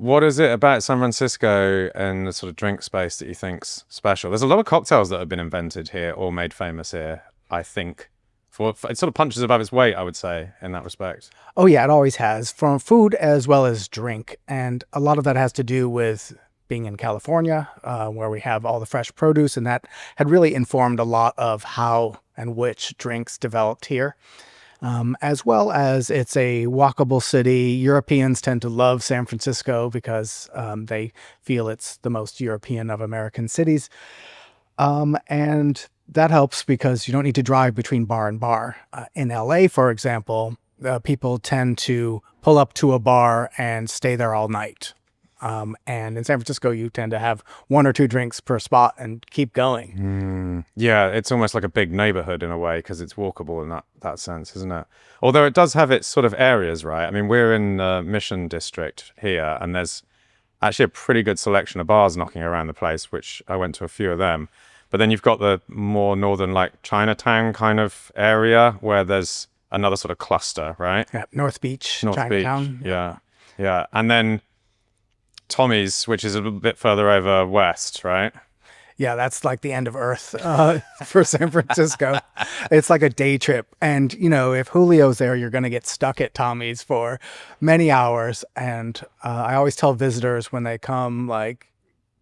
What is it about San Francisco and the sort of drink space that you think's special? There's a lot of cocktails that have been invented here or made famous here, I think. It sort of punches above its weight, I would say, in that respect. Oh yeah, it always has, from food as well as drink. And a lot of that has to do with being in California, where we have all the fresh produce, and that had really informed a lot of how and which drinks developed here. As well as it's a walkable city. Europeans tend to love San Francisco because they feel it's the most European of American cities. And that helps because you don't need to drive between bar and bar. In LA, for example, people tend to pull up to a bar and stay there all night. And in San Francisco, you tend to have one or two drinks per spot and keep going. Yeah, it's almost like a big neighborhood in a way because it's walkable in that sense, isn't it? Although it does have its sort of areas, right? I mean, we're in the Mission District here, and there's actually a pretty good selection of bars knocking around the place, which I went to a few of them. But then you've got the more northern, like Chinatown kind of area where there's another sort of cluster, right? Yeah, North Beach, North Chinatown. Beach, yeah. And then Tommy's, which is a little bit further over west, right? Yeah, that's like the end of Earth for San Francisco. It's like a day trip. And, if Julio's there, you're going to get stuck at Tommy's for many hours. And I always tell visitors when they come, like,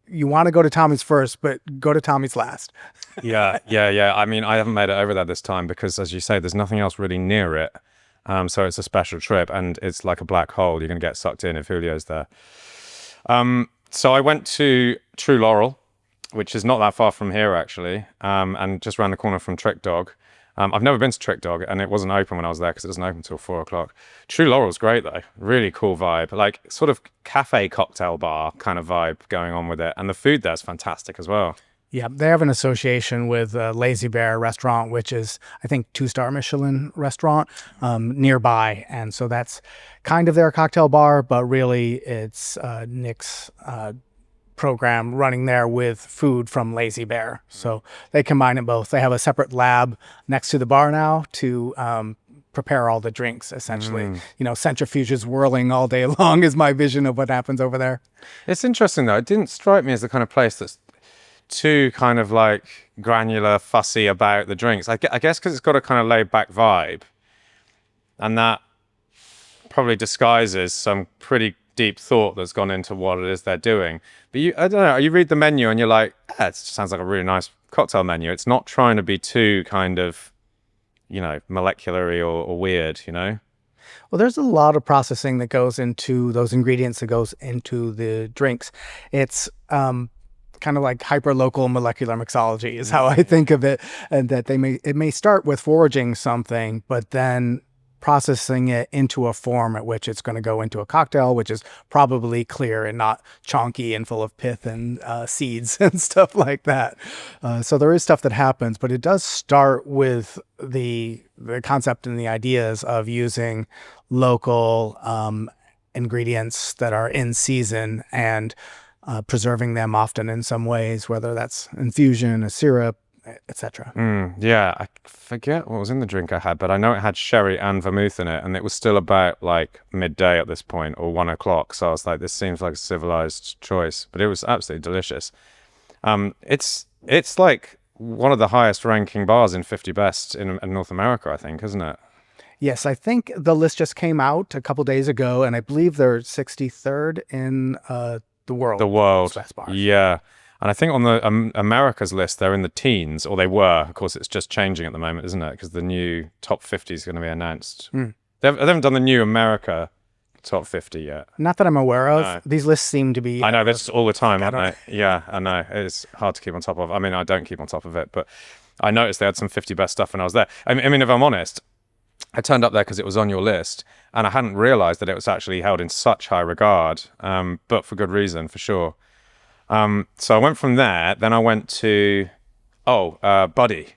you want to go to Tommy's first, but go to Tommy's last. Yeah. I mean, I haven't made it over there this time because, as you say, there's nothing else really near it. So it's a special trip, and it's like a black hole. You're going to get sucked in if Julio's there. So I went to True Laurel, which is not that far from here, actually, and just around the corner from Trick Dog. I've never been to Trick Dog, and it wasn't open when I was there because it doesn't open until 4 o'clock. True Laurel's great, though. Really cool vibe. Like, sort of cafe cocktail bar kind of vibe going on with it. And the food there's fantastic as well. Yeah, they have an association with Lazy Bear restaurant, which is, I think, 2-star Michelin restaurant nearby. And so that's kind of their cocktail bar, but really it's Nick's program running there with food from Lazy Bear. So they combine it both. They have a separate lab next to the bar now to prepare all the drinks, essentially. Centrifuges whirling all day long is my vision of what happens over there. It's interesting, though. It didn't strike me as the kind of place that's too kind of like granular, fussy about the drinks. I guess because it's got a kind of laid back vibe, and that probably disguises some pretty deep thought that's gone into what it is they're doing. But I don't know, you read the menu and you're like, it sounds like a really nice cocktail menu. It's not trying to be too kind of, molecular-y or weird, Well, there's a lot of processing that goes into those ingredients that goes into the drinks. It's kind of like hyper-local molecular mixology is how I think of it. And that it may start with foraging something, but then processing it into a form at which it's going to go into a cocktail, which is probably clear and not chonky and full of pith and seeds and stuff like that. So there is stuff that happens, but it does start with the concept and the ideas of using local ingredients that are in season and preserving them often in some ways, whether that's infusion, a syrup, etc. Yeah, I forget what was in the drink I had, but I know it had sherry and vermouth in it, and it was still about like midday at this point, or 1 o'clock. So I was like, this seems like a civilized choice, but it was absolutely delicious. It's like one of the highest ranking bars in 50 Best in North America, I think, isn't it? Yes, I think the list just came out a couple days ago, and I believe they're 63rd in the world. The world, best bars. Yeah. And I think on the America's list, they're in the teens, or they were. Of course, it's just changing at the moment, isn't it? Because the new top 50 is going to be announced. They haven't done the new America top 50 yet. Not that I'm aware of. No. These lists seem to be... I know, this all the time, aren't they? Yeah, I know. It's hard to keep on top of. I mean, I don't keep on top of it, but I noticed they had some 50 best stuff when I was there. I mean, if I'm honest, I turned up there because it was on your list, and I hadn't realized that it was actually held in such high regard, but for good reason, for sure. So I went from there, then I went to, Buddy.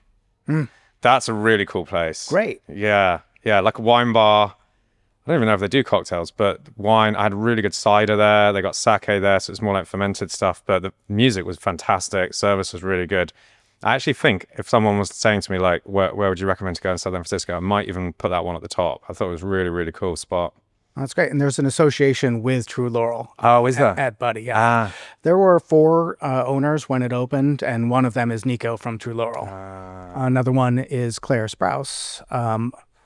That's a really cool place. Great. Yeah, like a wine bar. I don't even know if they do cocktails, but wine. I had really good cider there. They got sake there, so it's more like fermented stuff, but the music was fantastic. Service was really good. I actually think if someone was saying to me, like, where would you recommend to go in San Francisco, I might even put that one at the top. I thought it was a really, really cool spot. That's great. And there's an association with True Laurel Oh, is there? at Buddy. Yeah. Ah, There were four owners when it opened, and one of them is Nico from True Laurel. Another one is Claire Sprouse,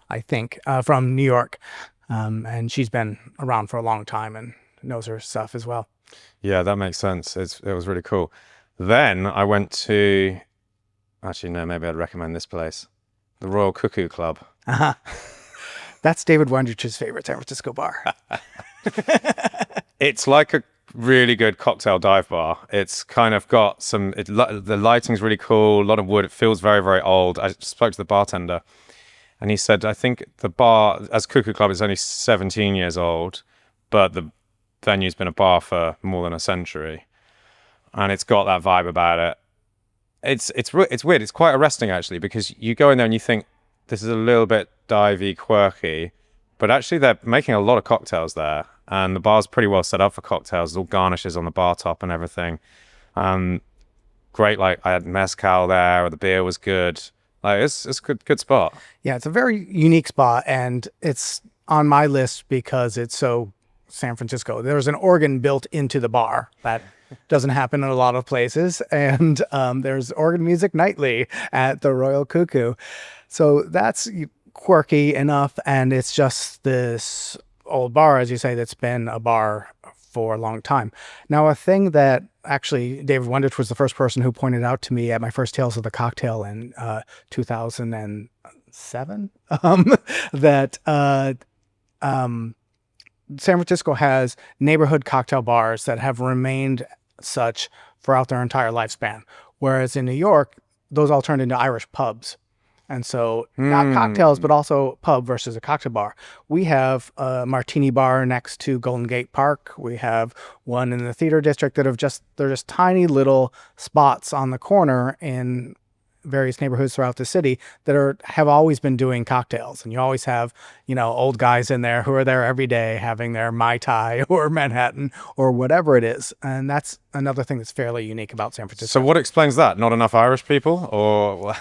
I think, from New York. And she's been around for a long time and knows her stuff as well. yeah, that makes sense. It was really cool. Then I went to, actually, no, maybe I'd recommend this place, the Royal Cuckoo Club. Uh-huh. That's David Wondrich's favorite San Francisco bar. It's like a really good cocktail dive bar. It's kind of got the lighting's really cool, a lot of wood. It feels very, very old. I spoke to the bartender and he said, I think the bar, as Cuckoo Club, is only 17 years old, but the venue's been a bar for more than a century. And it's got that vibe about it. It's weird. It's quite arresting, actually, because you go in there and you think, this is a little bit divey, quirky, but actually they're making a lot of cocktails there, and the bar's pretty well set up for cocktails. There's all garnishes on the bar top and everything. Great, like I had mezcal there, the beer was good. Like it's a good spot. Yeah, it's a very unique spot, and it's on my list because it's so San Francisco. There's an organ built into the bar that doesn't happen in a lot of places, and there's organ music nightly at the Royal Cuckoo. So that's quirky enough, and it's just this old bar, as you say, that's been a bar for a long time. Now, a thing that actually David Wondrich was the first person who pointed out to me at my first Tales of the Cocktail in 2007, that San Francisco has neighborhood cocktail bars that have remained such throughout their entire lifespan. Whereas in New York, those all turned into Irish pubs. And so not cocktails, but also pub versus a cocktail bar. We have a martini bar next to Golden Gate Park. We have one in the theater district that they're just tiny little spots on the corner in various neighborhoods throughout the city that have always been doing cocktails. And you always have, old guys in there who are there every day having their Mai Tai or Manhattan or whatever it is. And that's another thing that's fairly unique about San Francisco. So what explains that? Not enough Irish people, or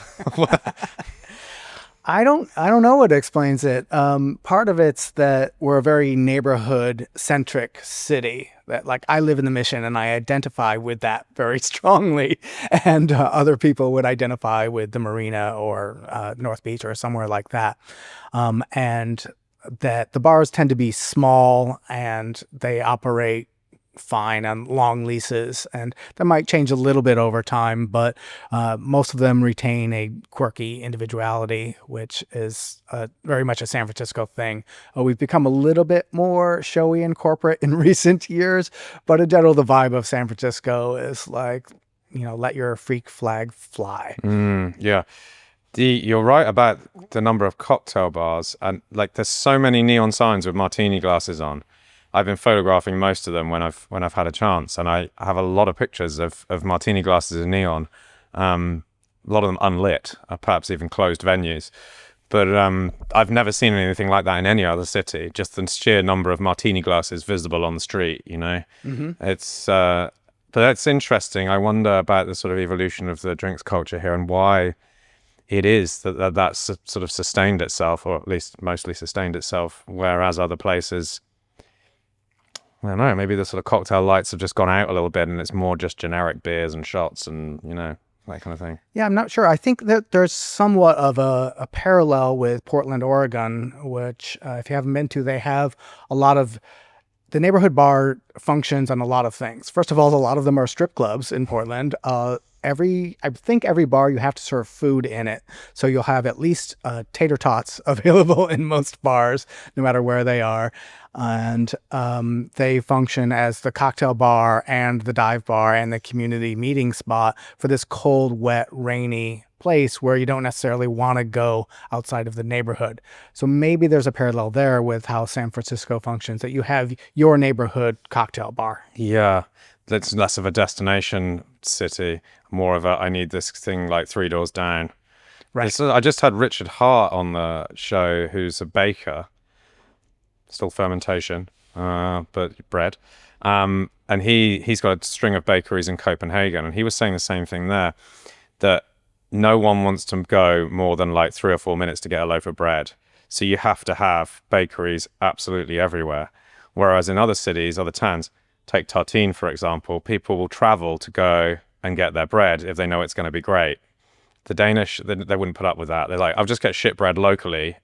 I don't know what explains it. Part of it's that we're a very neighborhood centric city. That, like, I live in the Mission and I identify with that very strongly, and other people would identify with the Marina or North Beach or somewhere like that. And that the bars tend to be small and they operate fine on long leases, and that might change a little bit over time, but most of them retain a quirky individuality, which is very much a San Francisco thing. We've become a little bit more showy and corporate in recent years, but in general, the vibe of San Francisco is like, let your freak flag fly. Yeah. You're right about the number of cocktail bars, and like there's so many neon signs with martini glasses on. I've been photographing most of them when I've had a chance, and I have a lot of pictures of martini glasses in neon. A lot of them unlit, perhaps even closed venues. But I've never seen anything like that in any other city. Just the sheer number of martini glasses visible on the street. Mm-hmm. But that's interesting. I wonder about the sort of evolution of the drinks culture here and why it is that's sort of sustained itself, or at least mostly sustained itself, whereas other places, I don't know, maybe the sort of cocktail lights have just gone out a little bit and it's more just generic beers and shots and, that kind of thing. Yeah, I'm not sure. I think that there's somewhat of a parallel with Portland, Oregon, which if you haven't been to, they have a lot of, the neighborhood bar functions on a lot of things. First of all, a lot of them are strip clubs in Portland. I think every bar you have to serve food in it. So you'll have at least tater tots available in most bars, no matter where they are. And they function as the cocktail bar and the dive bar and the community meeting spot for this cold, wet, rainy place where you don't necessarily want to go outside of the neighborhood. So maybe there's a parallel there with how San Francisco functions, that you have your neighborhood cocktail bar. Yeah, that's less of a destination city, more of a, I need this thing like 3 doors down. Right. So I just had Richard Hart on the show, who's a baker, still fermentation, but bread. And he's got a string of bakeries in Copenhagen, and he was saying the same thing there, that no one wants to go more than like 3 or 4 minutes to get a loaf of bread. So you have to have bakeries absolutely everywhere. Whereas in other cities, other towns, take Tartine, for example, people will travel to go and get their bread if they know it's going to be great. The Danish, they wouldn't put up with that. They're like, I'll just get shit bread locally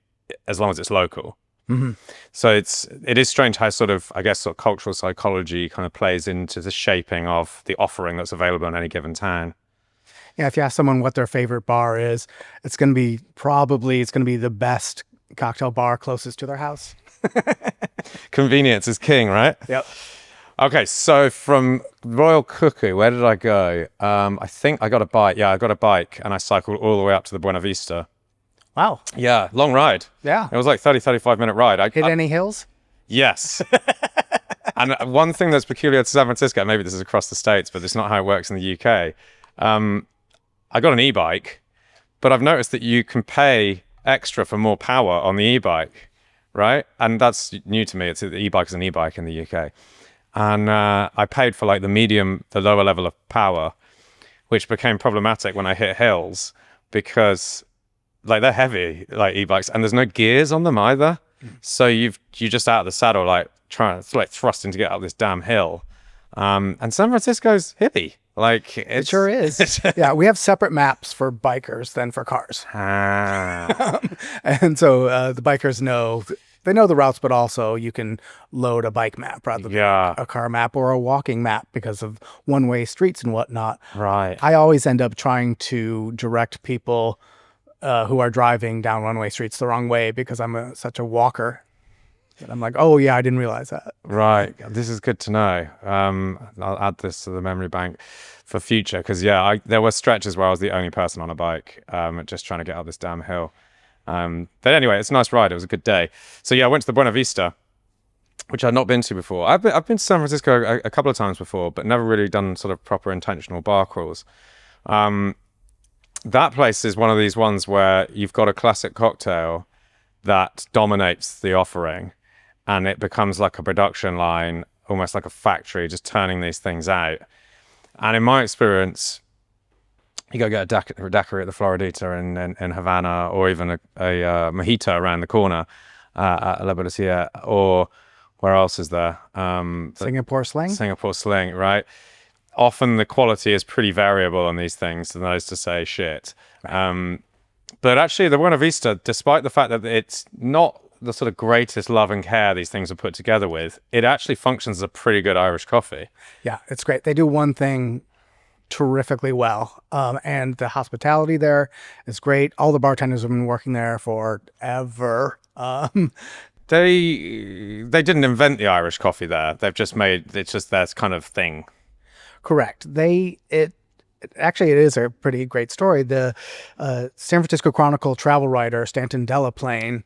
as long as it's local. Mm-hmm. So it is strange how sort of, I guess, sort of cultural psychology kind of plays into the shaping of the offering that's available in any given town. Yeah, if you ask someone what their favorite bar is, it's going to be the best cocktail bar closest to their house. Convenience is king, right? Yep. Okay, so from Royal Cuckoo, where did I go? I think I got a bike. Yeah, I got a bike and I cycled all the way up to the Buena Vista. Wow. Yeah, long ride. Yeah. It was like 35-minute ride. Hit any hills? Yes. And one thing that's peculiar to San Francisco, maybe this is across the States, but it's not how it works in the UK. I got an e-bike, but I've noticed that you can pay extra for more power on the e-bike, right? And that's new to me. It's the e-bike is an e-bike in the UK. And I paid for like the lower level of power, which became problematic when I hit hills because like they're heavy, like e-bikes, and there's no gears on them either. So you're just out of the saddle, like thrusting to get up this damn hill. And San Francisco's hilly. Like It sure is. Yeah, we have separate maps for bikers than for cars. And so the bikers know the routes, but also you can load a bike map rather than a car map or a walking map because of one-way streets and whatnot. Right. I always end up trying to direct people who are driving down one-way streets the wrong way because I'm such a walker. And I'm like, oh yeah, I didn't realize that. Right. This is good to know. I'll add this to the memory bank for future because there were stretches where I was the only person on a bike, just trying to get up this damn hill. But anyway, it's a nice ride. It was a good day. So yeah, I went to the Buena Vista, which I'd not been to before. I've been to San Francisco a couple of times before, but never really done sort of proper intentional bar crawls. That place is one of these ones where you've got a classic cocktail that dominates the offering, and it becomes like a production line, almost like a factory, just turning these things out. And in my experience, you go get a daiquiri at the Floridita in Havana, or even a mojito around the corner at La Botella, or where else is there? Singapore Sling? Singapore Sling, right? Often the quality is pretty variable on these things, and that is to say shit. But actually, the Buena Vista, despite the fact that it's not the sort of greatest love and care these things are put together with, it actually functions as a pretty good Irish coffee. Yeah, it's great. They do one thing terrifically well, and the hospitality there is great. All the bartenders have been working there forever. They didn't invent the Irish coffee there. They've just made it's just their kind of thing. Correct. It is a pretty great story. The San Francisco Chronicle travel writer Stanton Delaplane,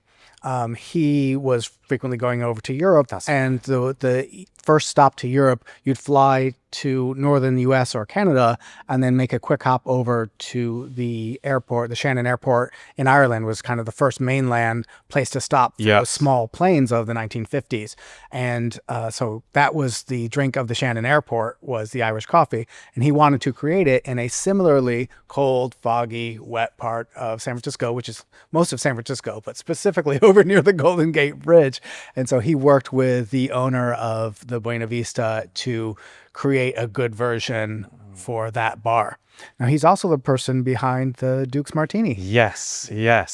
he was frequently going over to Europe, and the first stop to Europe, you'd fly to northern U.S. or Canada, and then make a quick hop over to the airport. The Shannon Airport in Ireland was kind of the first mainland place to stop for those small planes of the 1950s. And so that was the drink of the Shannon Airport, was the Irish coffee. And he wanted to create it in a similarly cold, foggy, wet part of San Francisco, which is most of San Francisco, but specifically over near the Golden Gate Bridge. And so he worked with the owner of the Buena Vista to create a good version for that bar. Now, he's also the person behind the Duke's Martini. Yes,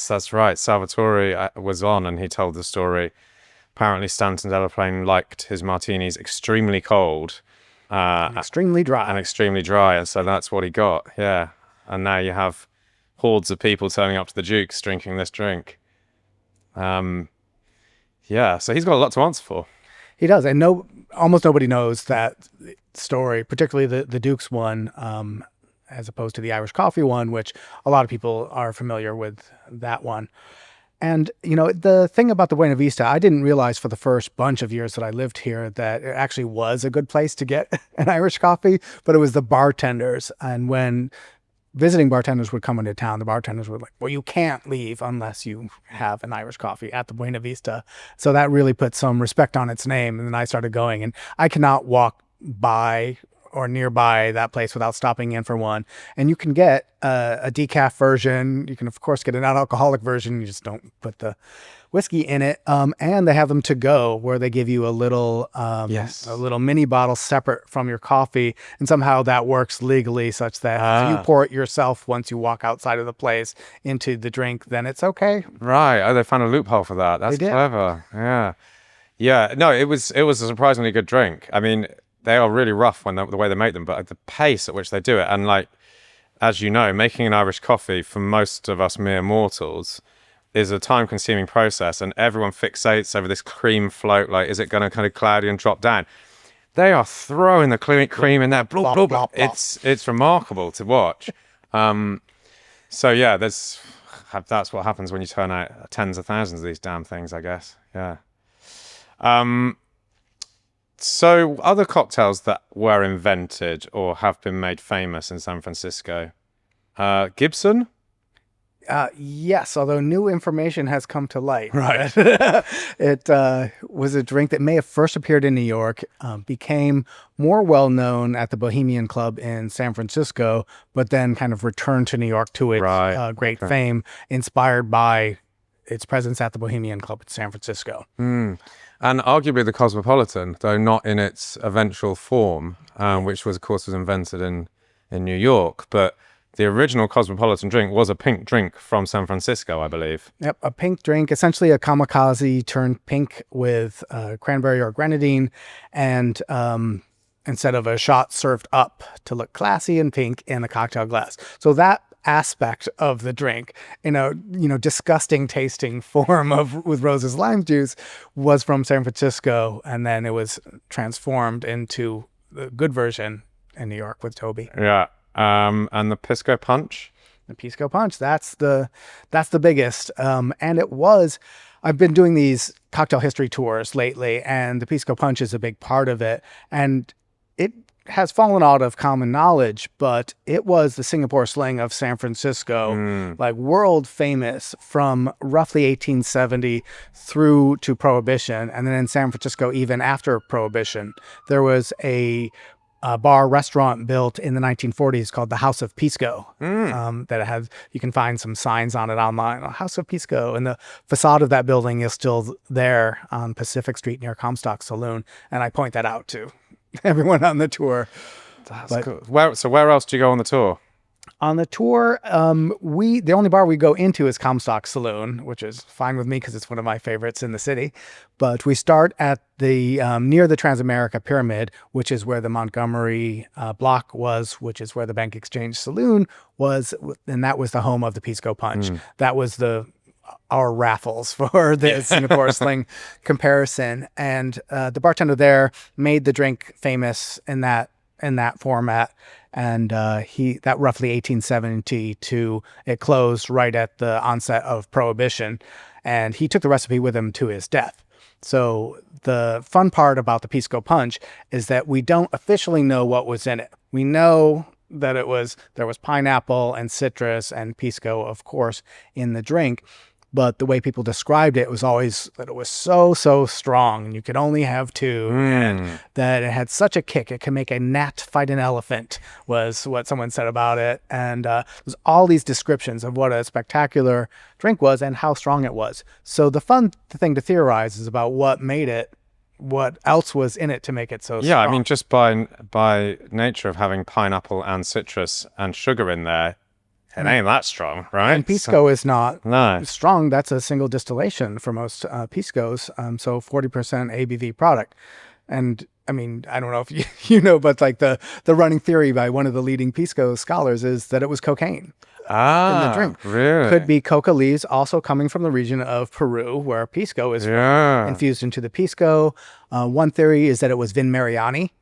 that's right. Salvatore was on and he told the story. Apparently, Stanton Delaplane liked his martinis extremely cold. Extremely dry. And so that's what he got, yeah. And now you have hordes of people turning up to the Duke's drinking this drink. Yeah, so he's got a lot to answer for. He does, and almost nobody knows that story, particularly the Duke's one, as opposed to the Irish coffee one, which a lot of people are familiar with that one. And, the thing about the Buena Vista, I didn't realize for the first bunch of years that I lived here that it actually was a good place to get an Irish coffee, but it was the bartenders. And when visiting bartenders would come into town, the bartenders were like, well, you can't leave unless you have an Irish coffee at the Buena Vista. So that really put some respect on its name. And then I started going, and I cannot walk by or nearby that place without stopping in for one. And you can get a decaf version. You can, of course, get an non-alcoholic version. You just don't put the whiskey in it. And they have them to go, where they give you a little Yes. a little mini bottle separate from your coffee, and somehow that works legally such that if you pour it yourself once you walk outside of the place into the drink, then it's okay. Right. Oh, they found a loophole for that. That's They did. clever. Yeah. Yeah. No, it was a surprisingly good drink. I mean, they are really rough when the way they make them, but the pace at which they do it, and like, as you know, making an Irish coffee for most of us mere mortals is a time-consuming process, and everyone fixates over this cream float. Like, is it going to kind of cloudy and drop down? They are throwing the cream in there. Blop, blop, blop. It's remarkable to watch. So yeah, that's what happens when you turn out tens of thousands of these damn things, I guess. Yeah. So other cocktails that were invented or have been made famous in San Francisco. Gibson? Yes, although new information has come to light. Right. It was a drink that may have first appeared in New York, became more well-known at the Bohemian Club in San Francisco, but then kind of returned to New York to its great fame, inspired by its presence at the Bohemian Club in San Francisco. And arguably the Cosmopolitan, though not in its eventual form, which was, of course, was invented in New York. But the original Cosmopolitan drink was a pink drink from San Francisco, I believe. Yep, a pink drink, essentially a kamikaze turned pink with cranberry or grenadine, and instead of a shot served up to look classy and pink in a cocktail glass. So that aspect of the drink in a disgusting tasting form with Rose's lime juice was from San Francisco, and then it was transformed into the good version in New York with Toby. Yeah. And the Pisco Punch. The Pisco Punch, that's the biggest. And it was, I've been doing these cocktail history tours lately, and the Pisco Punch is a big part of it. And it has fallen out of common knowledge, but it was the Singapore sling of San Francisco, like world famous from roughly 1870 through to Prohibition. And then in San Francisco, even after Prohibition, there was a bar restaurant built in the 1940s called the House of Pisco. That has, you can find some signs on it online, House of Pisco, and the facade of that building is still there on Pacific Street near Comstock Saloon, and I point that out to everyone on the tour. That's cool. Where else do you go on the tour? On the tour, the only bar we go into is Comstock Saloon, which is fine with me because it's one of my favorites in the city. But we start at the near the Transamerica Pyramid, which is where the Montgomery block was, which is where the Bank Exchange Saloon was, and that was the home of the Pisco Punch. That was our raffles for the Singapore sling comparison, and the bartender there made the drink famous in that format. And that roughly 1872, it closed right at the onset of Prohibition, and he took the recipe with him to his death. So the fun part about the Pisco Punch is that we don't officially know what was in it. We know that there was pineapple and citrus and pisco, of course, in the drink. But the way people described it was always that it was so strong, and you could only have two, and that it had such a kick, it could make a gnat fight an elephant, was what someone said about it. And there's all these descriptions of what a spectacular drink was and how strong it was. So the fun thing to theorize is about what made it, what else was in it to make it so strong. Yeah, I mean, just by nature of having pineapple and citrus and sugar in there, it ain't that strong, right? And Pisco is not strong. That's a single distillation for most Piscos, so 40% ABV product. And I mean, I don't know if you know, but like the running theory by one of the leading Pisco scholars is that it was cocaine in the drink. Really? Could be coca leaves also coming from the region of Peru, where Pisco is infused into the Pisco. One theory is that it was Vin Mariani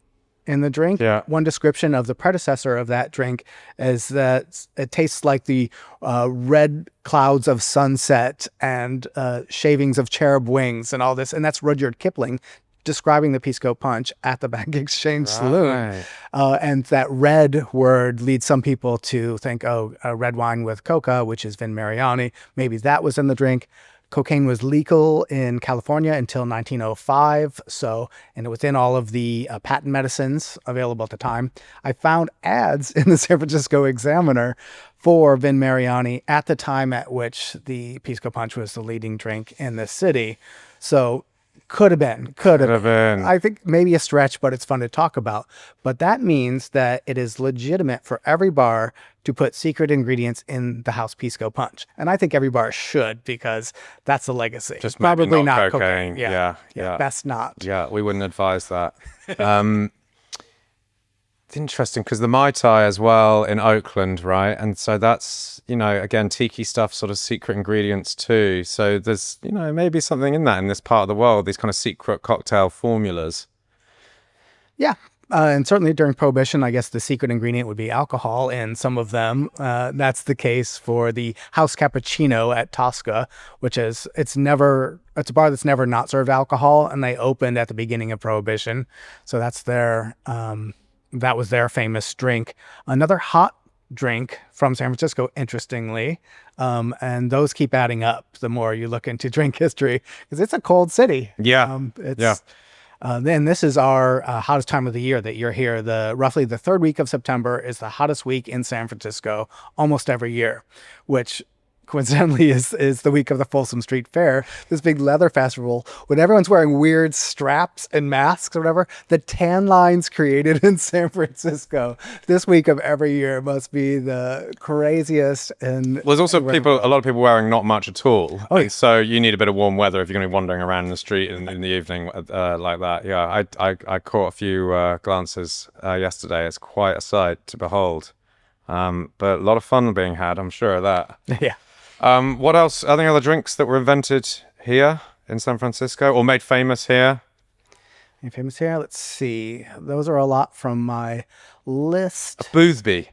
in the drink. One description of the predecessor of that drink is that it tastes like the red clouds of sunset and shavings of cherub wings and all this. And that's Rudyard Kipling describing the Pisco Punch at the Bank Exchange Saloon. And that red word leads some people to think, red wine with coca, which is Vin Mariani. Maybe that was in the drink. Cocaine was legal in California until 1905. And it was in all of the patent medicines available at the time. I found ads in the San Francisco Examiner for Vin Mariani at the time at which the Pisco Punch was the leading drink in the city. So could have been. I think maybe a stretch, but it's fun to talk about. But that means that it is legitimate for every bar to put secret ingredients in the house Pisco Punch. And I think every bar should, because that's the legacy. Just probably maybe not cocaine. cocaine. Yeah. Best not. Yeah, we wouldn't advise that. It's interesting because the Mai Tai as well in Oakland, right? And so that's, again, tiki stuff, sort of secret ingredients too. So there's, maybe something in that in this part of the world, these kind of secret cocktail formulas. Yeah. And certainly during Prohibition, I guess the secret ingredient would be alcohol in some of them. That's the case for the House Cappuccino at Tosca, which is, it's a bar that's never not served alcohol, and they opened at the beginning of Prohibition. So that's that was their famous drink. Another hot drink from San Francisco, interestingly, and those keep adding up the more you look into drink history, because it's a cold city. Then this is our hottest time of the year that you're here. Roughly the third week of September is the hottest week in San Francisco almost every year, which coincidentally is the week of the Folsom Street Fair, this big leather festival when everyone's wearing weird straps and masks or whatever. The tan lines created in San Francisco this week of every year must be the craziest. And there's also a lot of people wearing not much at all. Oh, yeah. So you need a bit of warm weather if you're going to be wandering around in the street in the evening like that. Yeah, I caught a few glances yesterday. It's quite a sight to behold. But a lot of fun being had, I'm sure of that. Yeah. What else? Are there any other drinks that were invented here in San Francisco or made famous here? Made famous here? Let's see. Those are a lot from my list. Boothby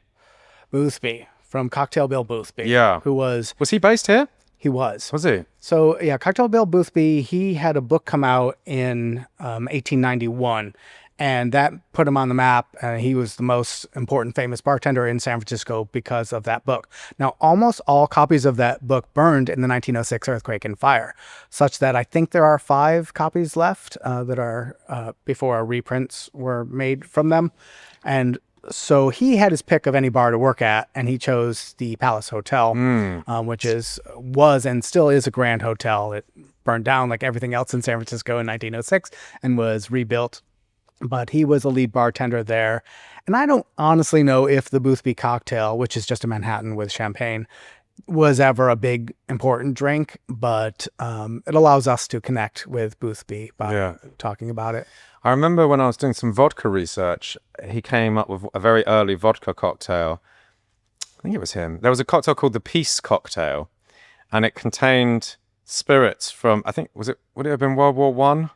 From Cocktail Bill Boothby. Yeah. Who was he based here? He was. Was he? So, yeah, Cocktail Bill Boothby, he had a book come out in 1891. And that put him on the map, and he was the most important famous bartender in San Francisco because of that book. Now, almost all copies of that book burned in the 1906 earthquake and fire, such that I think there are 5 copies left that are before reprints were made from them. And so he had his pick of any bar to work at, and he chose the Palace Hotel, which was and still is a grand hotel. It burned down like everything else in San Francisco in 1906 and was rebuilt. But he was a lead bartender there. And I don't honestly know if the Boothby cocktail, which is just a Manhattan with champagne, was ever a big, important drink. But it allows us to connect with Boothby by talking about it. I remember when I was doing some vodka research, he came up with a very early vodka cocktail. I think it was him. There was a cocktail called the Peace Cocktail. And it contained spirits from, would it have been World War One?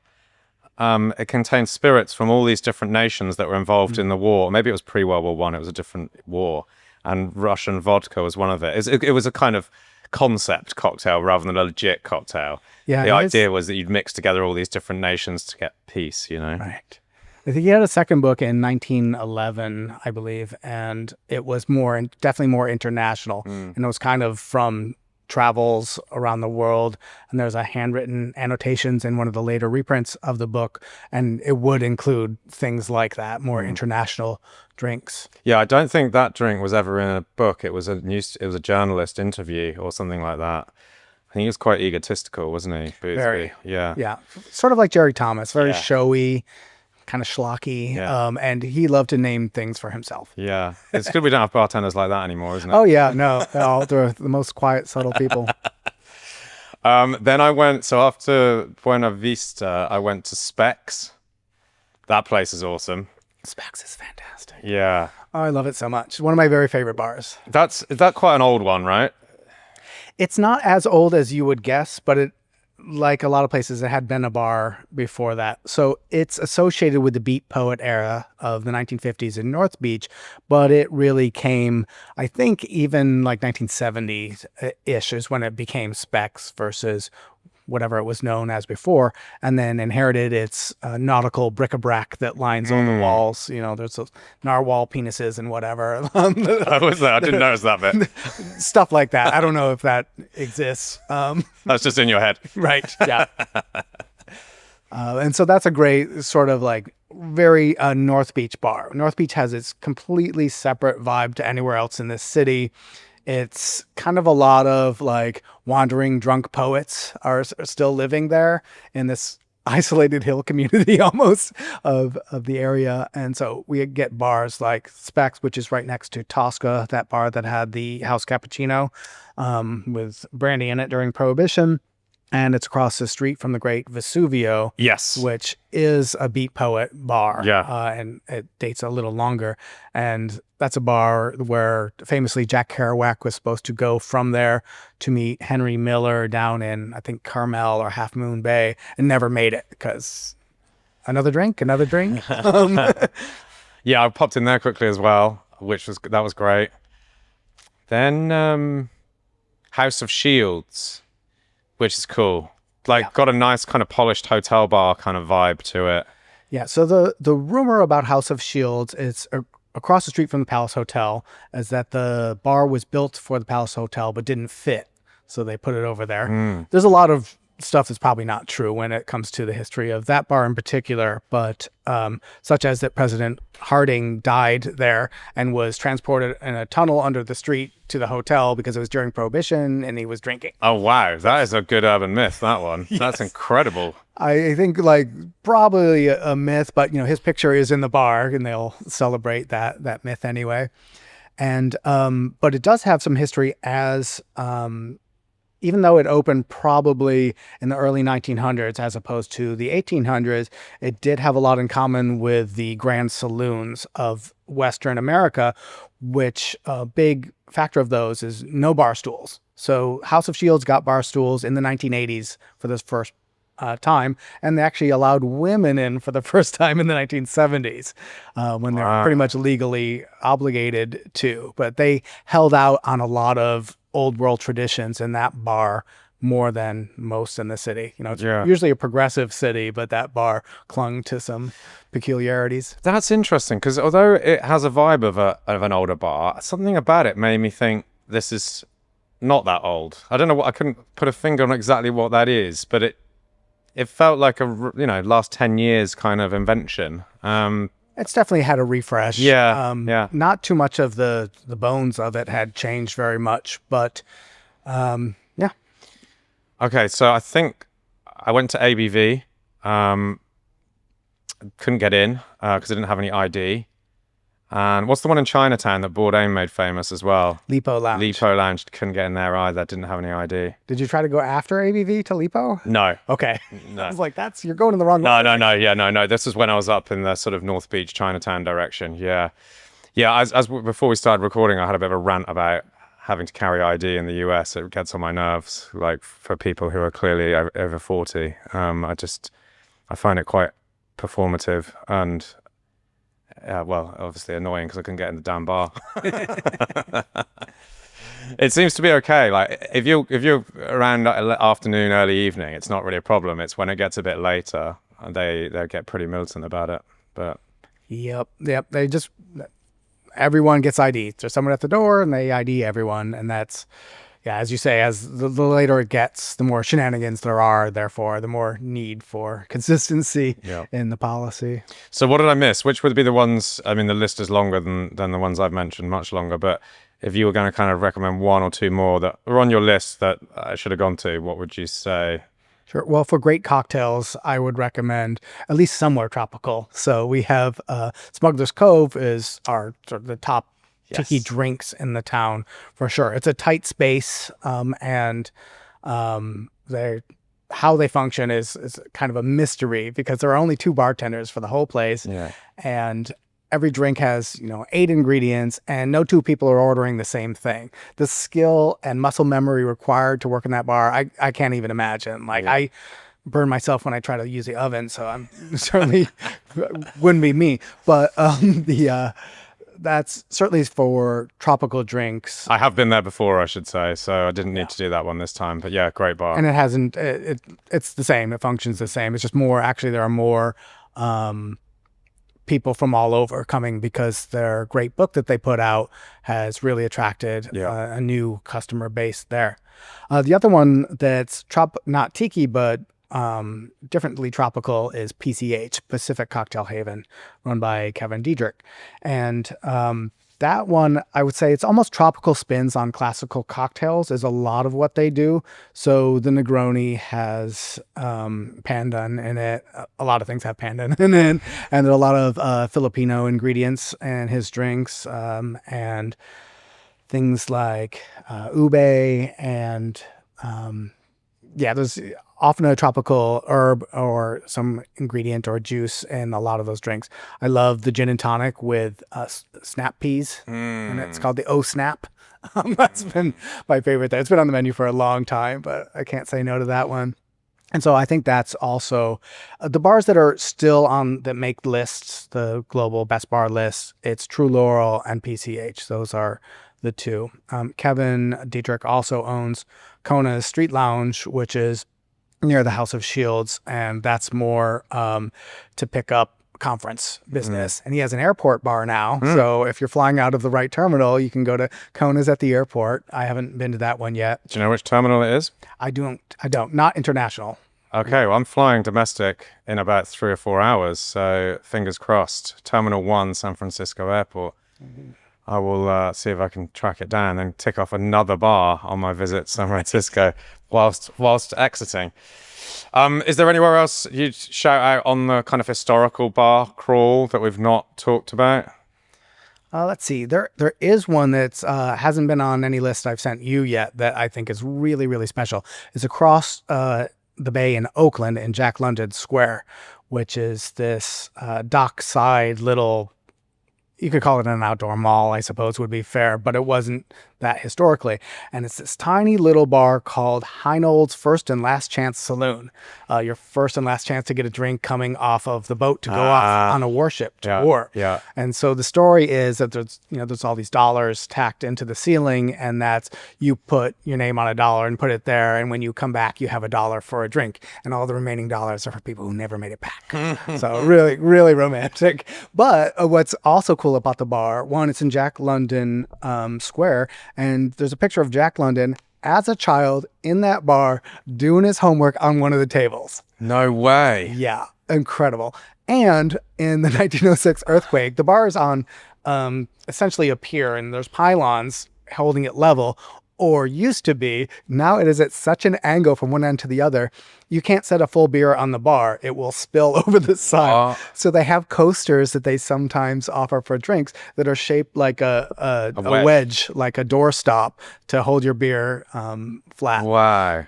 It contained spirits from all these different nations that were involved in the war. Maybe it was pre-World War One. It was a different war, and Russian vodka was one of it. It was a kind of concept cocktail rather than a legit cocktail. Yeah, the idea was that you'd mix together all these different nations to get peace. Right. I think he had a second book in 1911, I believe, and it was definitely more international, and it was kind of from travels around the world, and there's a handwritten annotations in one of the later reprints of the book, and it would include things like that, more international drinks. Yeah, I don't think that drink was ever in a book. It was a journalist interview or something like that. I think he was quite egotistical, wasn't he? Boothby? Very. Yeah. Sort of like Jerry Thomas, very showy, kind of schlocky, and he loved to name things for himself. Yeah, it's good we don't have bartenders like that anymore, isn't it? Oh yeah, no, they're the most quiet, subtle people. Then I went, so after Buena Vista, I went to Specs. That place is awesome. Specs is fantastic. Yeah. Oh, I love it so much. One of my very favorite bars. Is that quite an old one, right? It's not as old as you would guess, but it, like a lot of places, it had been a bar before that. So it's associated with the Beat Poet era of the 1950s in North Beach, but it really came, I think, even like 1970s-ish is when it became Specs versus whatever it was known as before, and then inherited its nautical bric-a-brac that lines all the walls. There's those narwhal penises and whatever. Oh, was that? I didn't notice that bit. Stuff like that. I don't know if that exists. That's just in your head. Right. Yeah. And so that's a great sort of like very North Beach bar. North Beach has its completely separate vibe to anywhere else in this city. It's kind of a lot of like wandering drunk poets are still living there in this isolated hill community almost of the area. And so we get bars like Specs, which is right next to Tosca, that bar that had the house cappuccino with brandy in it during Prohibition. And it's across the street from the great Vesuvio, Yes. which is a beat poet bar. Yeah. And it dates a little longer. And that's a bar where famously Jack Kerouac was supposed to go from there to meet Henry Miller down in, I think, Carmel or Half Moon Bay, and never made it because another drink. Yeah, I popped in there quickly as well, that was great. Then House of Shields, which is cool. Got a nice kind of polished hotel bar kind of vibe to it. Yeah, so the rumor about House of Shields, it's across the street from the Palace Hotel, is that the bar was built for the Palace Hotel but didn't fit, so they put it over there. There's a lot of stuff that's probably not true when it comes to the history of that bar in particular, but such as that President Harding died there and was transported in a tunnel under the street to the hotel because it was during Prohibition and he was drinking. Oh, wow. That is a good urban myth, that one. Yes. That's incredible. I think probably a myth, but his picture is in the bar and they'll celebrate that myth anyway. And but it does have some history as even though it opened probably in the early 1900s as opposed to the 1800s, it did have a lot in common with the grand saloons of Western America, which a big factor of those is no bar stools. So House of Shields got bar stools in the 1980s for this first time, and they actually allowed women in for the first time in the 1970s when they're pretty much legally obligated to. But they held out on a lot of old world traditions in that bar more than most in the city. It's usually a progressive city, but that bar clung to some peculiarities. That's interesting because although it has a vibe of an older bar, something about it made me think this is not that old. I don't know I couldn't put a finger on exactly what that is, but it felt like a last 10 years kind of invention. It's definitely had a refresh. Yeah. Not too much of the bones of it had changed very much, but yeah. Okay, so I think I went to ABV. Couldn't get in because I didn't have any ID. And what's the one in Chinatown that Bourdain made famous as well? Lipo Lounge. Lipo Lounge, couldn't get in there either. Didn't have any ID. Did you try to go after ABV to Lipo? No. Okay. No. I was like, you're going in the wrong way. No. Yeah, no. This is when I was up in the sort of North Beach, Chinatown direction. Yeah. As before we started recording, I had a bit of a rant about having to carry ID in the US. It gets on my nerves, like for people who are clearly over 40. I find it quite performative and obviously annoying because I couldn't get in the damn bar. It seems to be okay. Like if you're around afternoon, early evening, it's not really a problem. It's when it gets a bit later, they get pretty militant about it. But yep. They just everyone gets ID. There's someone at the door, and they ID everyone, and that's. Yeah, as you say, as the later it gets, the more shenanigans there are, therefore, the more need for consistency in the policy. So what did I miss? Which would be the ones, I mean, the list is longer than the ones I've mentioned, much longer, but if you were going to kind of recommend one or two more that are on your list that I should have gone to, what would you say? Sure. Well, for great cocktails, I would recommend at least somewhere tropical. So we have Smuggler's Cove is our sort of the top tiki drinks in the town for sure. It's a tight space, and how they function is kind of a mystery because there are only 2 bartenders for the whole place, and every drink has 8 ingredients, and no 2 people are ordering the same thing. The skill and muscle memory required to work in that bar, I can't even imagine. I burn myself when I try to use the that's certainly for tropical drinks. I have been there before, I should say, so I didn't need to do that one this time. But yeah, great bar. And it hasn't, it's the same. It functions the same. It's just more, actually, there are more people from all over coming because their great book that they put out has really attracted a new customer base there. The other one that's not tiki, but differently tropical is PCH, Pacific Cocktail Haven, run by Kevin Diedrich. And that one, I would say it's almost tropical spins on classical cocktails is a lot of what they do. So the Negroni has pandan in it. A lot of things have pandan in it. And there are a lot of Filipino ingredients in his drinks, and things like ube and there's often a tropical herb or some ingredient or juice in a lot of those drinks. I love the gin and tonic with snap peas, and it's called the O Snap. That's been my favorite there. It's been on the menu for a long time, but I can't say no to that one. And so I think that's also the bars that are still that make lists, the global best bar lists. It's True Laurel and PCH. Those are the two. Kevin Diedrich also owns Kona's Street Lounge, which is near the House of Shields, and that's more to pick up conference business. And he has an airport bar now, so if you're flying out of the right terminal, you can go to Kona's at the airport. I haven't been to that one yet. Do you know which terminal it is? I don't. Not international. Okay, well, I'm flying domestic in about 3 or 4 hours, so fingers crossed. Terminal 1, San Francisco Airport. I will see if I can track it down and tick off another bar on my visit to San Francisco whilst exiting. Is there anywhere else you'd shout out on the kind of historical bar crawl that we've not talked about? Let's see. There is one that's hasn't been on any list I've sent you yet that I think is really, really special. It's across the bay in Oakland in Jack London Square, which is this dockside little, you could call it an outdoor mall, I suppose would be fair, but it wasn't that historically. And it's this tiny little bar called Heinold's First and Last Chance Saloon. Your first and last chance to get a drink coming off of the boat to go off on a warship to war. Yeah. And so the story is that there's all these dollars tacked into the ceiling, and that's you put your name on a dollar and put it there, and when you come back, you have $1 for a drink, and all the remaining dollars are for people who never made it back. So really, really romantic. But what's also cool about the bar, one, it's in Jack London Square, and there's a picture of Jack London as a child in that bar doing his homework on one of the tables. No way. Yeah, incredible. And in the 1906 earthquake, the bar is on essentially a pier, and there's pylons holding it level, or used to be. Now it is at such an angle from one end to the other, you can't set a full beer on the bar. It will spill over the side. So they have coasters that they sometimes offer for drinks that are shaped like a wedge, like a doorstop to hold your beer flat. Wow.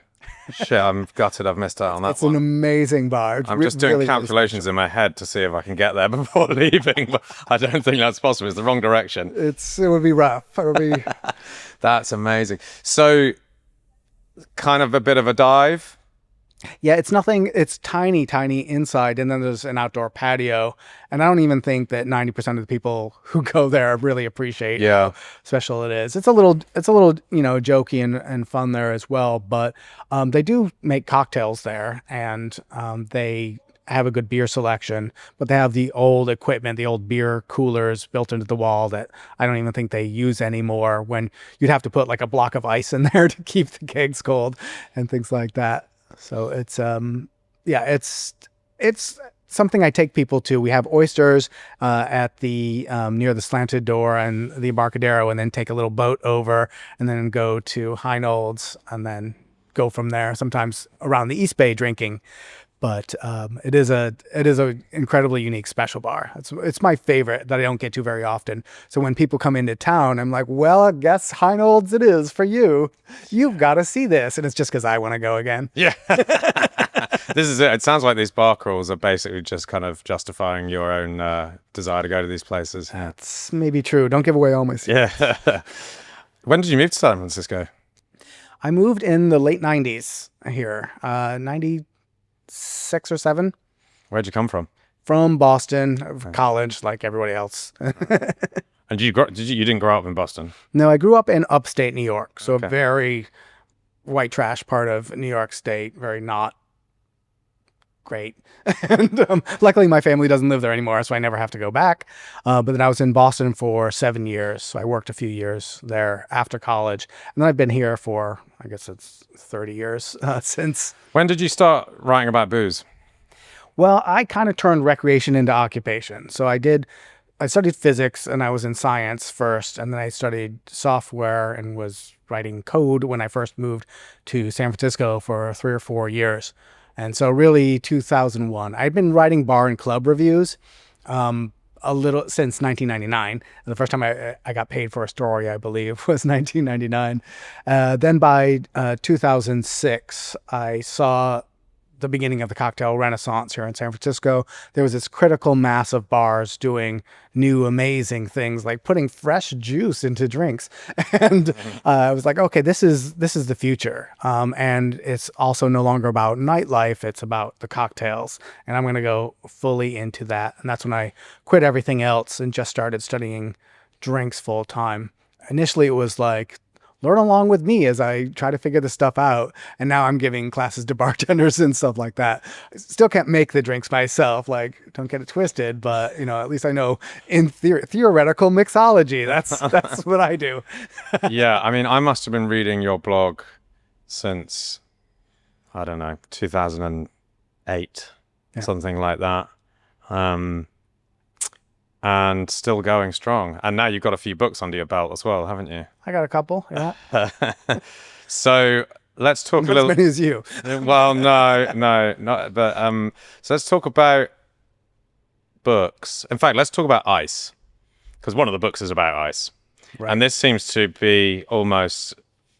Shit, I'm gutted I've missed out on that It's an amazing bar. I'm just doing really, calculations in my head to see if I can get there before leaving, but I don't think that's possible. It's the wrong direction. It would be rough. It would be... That's amazing. So, kind of a bit of a dive? Yeah, it's tiny, tiny inside, and then there's an outdoor patio. And I don't even think that 90% of the people who go there really appreciate how special it is. It's a little, jokey and fun there as well. But they do make cocktails there, and they have a good beer selection, but they have the old equipment, the old beer coolers built into the wall that I don't even think they use anymore, when you'd have to put like a block of ice in there to keep the kegs cold and things like that. So it's it's something I take people to. We have oysters at the near the slanted door and the Embarcadero, and then take a little boat over and then go to Heinold's and then go from there, sometimes around the East Bay drinking. But it is a incredibly unique special bar. It's my favorite that I don't get to very often. So when people come into town, I'm like, well, I guess Heinold's it is for you. You've got to see this. And it's just because I want to go again. Yeah. This is it. It sounds like these bar crawls are basically just kind of justifying your own desire to go to these places. That's maybe true. Don't give away all my secrets. Yeah. When did you move to San Francisco? I moved in the late 90s here, 96 or 7. Where'd you come from? From Boston, college, like everybody else. And you didn't grow up in Boston? No, I grew up in upstate New York, so Okay. a very white trash part of New York State, very not great. And luckily, my family doesn't live there anymore, so I never have to go back. But then I was in Boston for 7 years, so I worked a few years there after college, and then I've been here for, I guess it's 30 years since. When did you start writing about booze? Well, I kind of turned recreation into occupation. So I studied physics and I was in science first, and then I studied software and was writing code when I first moved to San Francisco for 3 or 4 years. And so really 2001, I'd been writing bar and club reviews a little since 1999. And the first time I got paid for a story, I believe, was 1999. Then by 2006, I saw the beginning of the cocktail renaissance here in San Francisco. There was this critical mass of bars doing new amazing things like putting fresh juice into drinks. And I was like, okay, this is the future. And it's also no longer about nightlife. It's about the cocktails. And I'm going to go fully into that. And that's when I quit everything else and just started studying drinks full time. Initially, it was like, learn along with me as I try to figure this stuff out. And now I'm giving classes to bartenders and stuff like that. I still can't make the drinks myself, like, don't get it twisted, but at least I know in theoretical mixology. That's what I do. Yeah, I mean, I must have been reading your blog since, I don't know, 2008, something like that. And still going strong. And now you've got a few books under your belt as well, haven't you? I got a couple, yeah. So let's talk a Not little. as many as you. Well, no, not. But so let's talk about books. In fact, let's talk about ice, because one of the books is about ice, Right. and this seems to be almost.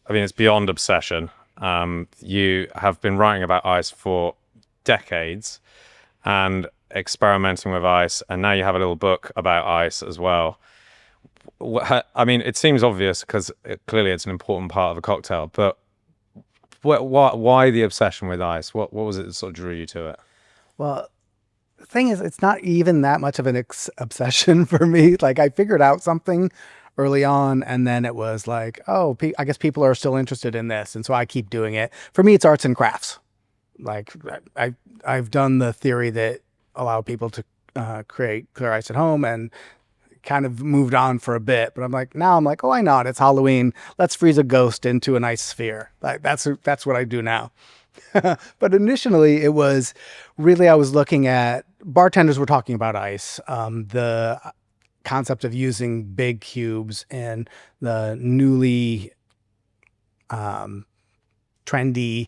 I mean, it's beyond obsession. You have been writing about ice for decades, and experimenting with ice, and now you have a little book about ice as well. I mean, it seems obvious because clearly it's an important part of a cocktail, but why the obsession with ice? What was it that sort of drew you to it? Well, the thing is, it's not even that much of an obsession for me. Like, I figured out something early on, and then it was like, oh, I guess people are still interested in this, and so I keep doing it. For me, it's arts and crafts. Like, I've done the theory that allow people to create clear ice at home, and kind of moved on for a bit. But I'm like, oh, why not? It's Halloween. Let's freeze a ghost into an ice sphere. Like, that's what I do now. But initially, it was really, I was looking at, bartenders were talking about ice, the concept of using big cubes in the newly trendy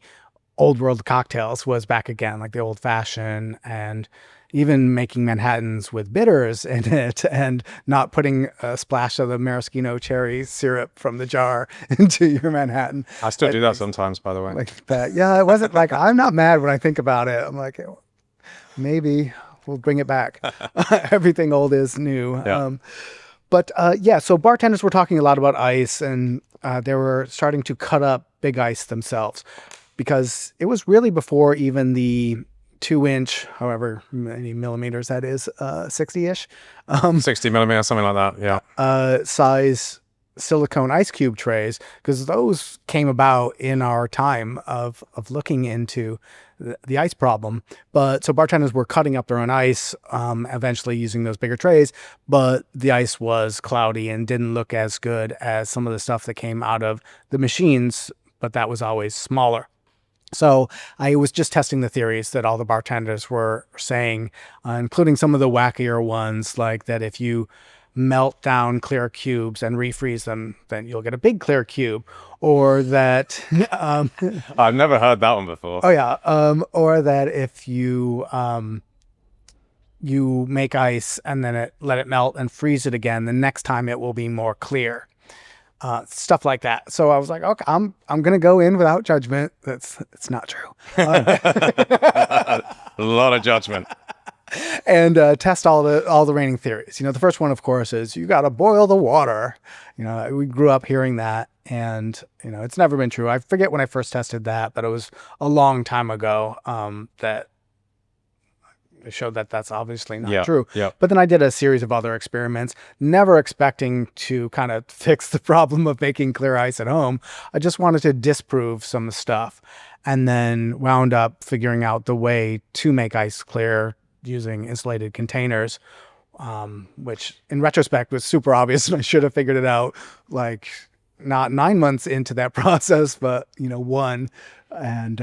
old world cocktails was back again, like the old fashioned, and even making Manhattans with bitters in it and not putting a splash of the maraschino cherry syrup from the jar into your Manhattan. I still do that sometimes, by the way. Like that. Yeah, it wasn't like, I'm not mad when I think about it. I'm like, maybe we'll bring it back. Everything old is new. Yeah. So bartenders were talking a lot about ice, and they were starting to cut up big ice themselves, because it was really before even the 2-inch, however many millimeters that is, 60-ish, 60 millimeters, something like that. Yeah. size silicone ice cube trays, because those came about in our time of looking into the ice problem. But so bartenders were cutting up their own ice, eventually using those bigger trays, but the ice was cloudy and didn't look as good as some of the stuff that came out of the machines, but that was always smaller. So I was just testing the theories that all the bartenders were saying, including some of the wackier ones, like that if you melt down clear cubes and refreeze them, then you'll get a big clear cube. Or that... I've never heard that one before. Oh, yeah. Or that if you you make ice and then let it melt and freeze it again, the next time it will be more clear. Stuff like that. So I was like, okay, I'm gonna go in without judgment. It's not true. A lot of judgment. And test all the reigning theories. The first one, of course, is you got to boil the water. We grew up hearing that, and it's never been true. I forget when I first tested that, but it was a long time ago. That it showed that that's obviously not Yeah, true. yeah. But then I did a series of other experiments, never expecting to kind of fix the problem of making clear ice at home. I just wanted to disprove some stuff, and then wound up figuring out the way to make ice clear using insulated containers, which in retrospect was super obvious, and I should have figured it out like not 9 months into that process, but one. And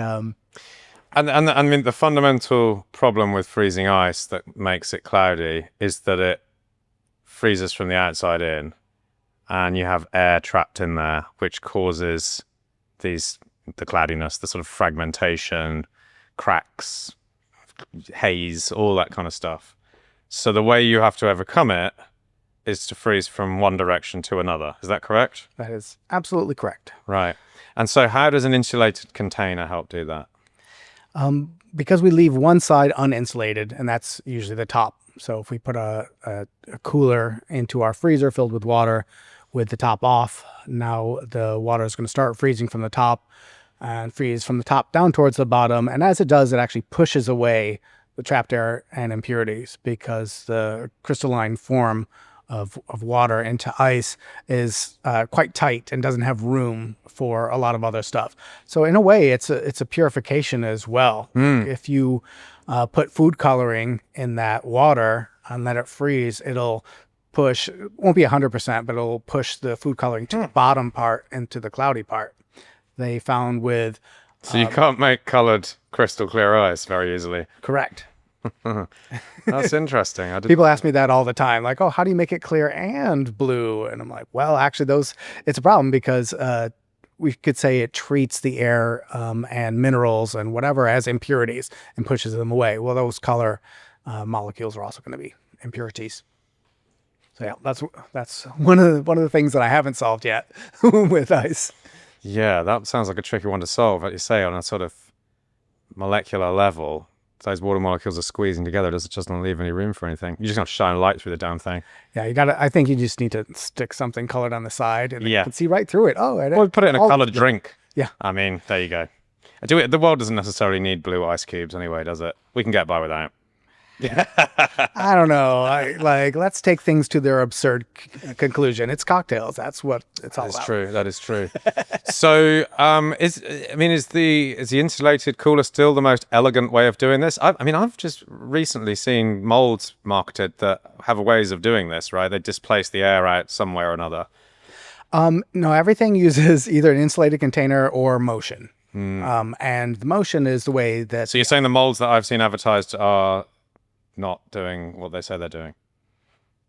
And I mean, the fundamental problem with freezing ice that makes it cloudy is that it freezes from the outside in, and you have air trapped in there, which causes the cloudiness, the sort of fragmentation, cracks, haze, all that kind of stuff. So the way you have to overcome it is to freeze from one direction to another. Is that correct? that is absolutely correct. Right. And so how does an insulated container help do that? Because we leave one side uninsulated, and that's usually the top. So if we put a cooler into our freezer filled with water with the top off, now the water is going to start freezing from the top and freeze from the top down towards the bottom. And as it does, it actually pushes away the trapped air and impurities, because the crystalline form of water into ice is quite tight and doesn't have room for a lot of other stuff. So in a way, it's a purification as well. If you put food coloring in that water and let it freeze, it'll push, it won't be 100%, but it'll push the food coloring to the bottom part into the cloudy part. They found with... So you can't make coloured crystal clear ice very easily. Correct. That's interesting. People ask me that all the time, like, oh, how do you make it clear and blue? And I'm like, well, actually, it's a problem, because we could say it treats the air and minerals and whatever as impurities and pushes them away. Well, those color molecules are also going to be impurities. So yeah, that's one of the things that I haven't solved yet with ice. Yeah, that sounds like a tricky one to solve. Like you say, on a sort of molecular level, those water molecules are squeezing together. It just doesn't leave any room for anything. You just have to shine a light through the damn thing. Yeah, I think you just need to stick something colored on the side, and you can see right through it. Oh, Well, put it in a coloured drink. Yeah. I mean, there you go. The world doesn't necessarily need blue ice cubes anyway, does it? We can get by without. I don't know. Let's take things to their absurd conclusion. It's cocktails. That's what it's all about. That is true. So, is the insulated cooler still the most elegant way of doing this? I've just recently seen molds marketed that have ways of doing this, right? They displace the air out somewhere or another. No, everything uses either an insulated container or motion. And the motion is the way that... So you're saying the molds that I've seen advertised are not doing what they say they're doing?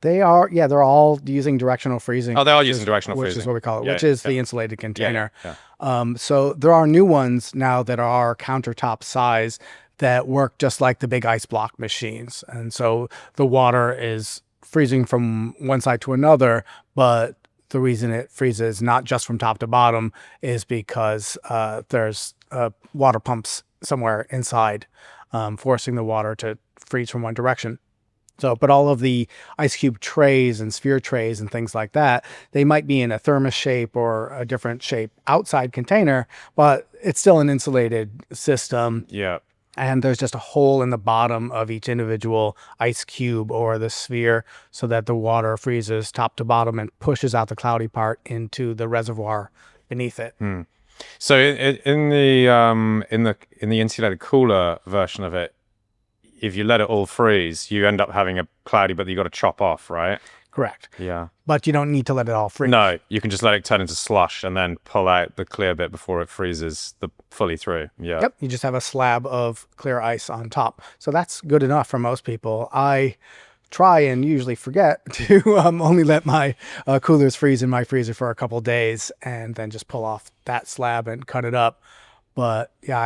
They are, yeah, they're all using directional freezing. Oh, they are using directional freezing. Which is what we call it, which is the insulated container. Yeah. So there are new ones now that are countertop size that work just like the big ice block machines. And so the water is freezing from one side to another, but the reason it freezes not just from top to bottom is because there's water pumps somewhere inside, forcing the water to freeze from one direction. So, but all of the ice cube trays and sphere trays and things like that, they might be in a thermos shape or a different shape outside container, but it's still an insulated system. Yeah. And there's just a hole in the bottom of each individual ice cube or the sphere so that the water freezes top to bottom and pushes out the cloudy part into the reservoir beneath it. So in the insulated cooler version of it, if you let it all freeze, you end up having a cloudy, but you got to chop off, right? Correct. Yeah. But you don't need to let it all freeze. No, you can just let it turn into slush and then pull out the clear bit before it freezes fully through. Yeah. Yep. You just have a slab of clear ice on top. So that's good enough for most people. I try and usually forget to only let my coolers freeze in my freezer for a couple days and then just pull off that slab and cut it up. But yeah,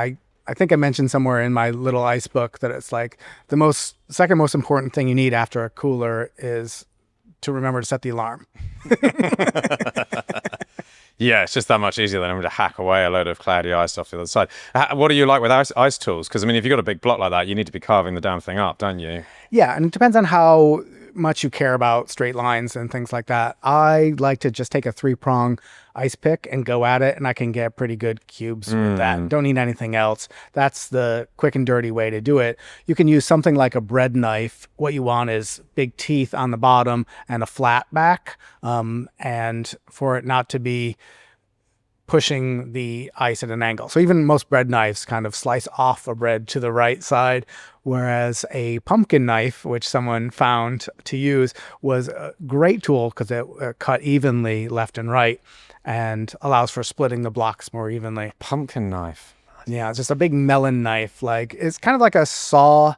I think I mentioned somewhere in my little ice book that it's like the second most important thing you need after a cooler is to remember to set the alarm. Yeah, it's just that much easier than having to hack away a load of cloudy ice off the other side. What do you like with ice tools? Because, I mean, if you've got a big block like that, you need to be carving the damn thing up, don't you? Yeah, and it depends on how much you care about straight lines and things like that. I like to just take a 3-prong ice pick and go at it, and I can get pretty good cubes with that. Don't need anything else. That's the quick and dirty way to do it. You can use something like a bread knife. What you want is big teeth on the bottom and a flat back, and for it not to be pushing the ice at an angle. So even most bread knives kind of slice off a bread to the right side, whereas a pumpkin knife, which someone found to use, was a great tool because it cut evenly left and right and allows for splitting the blocks more evenly. Pumpkin knife. Yeah, it's just a big melon knife. Like, it's kind of like a saw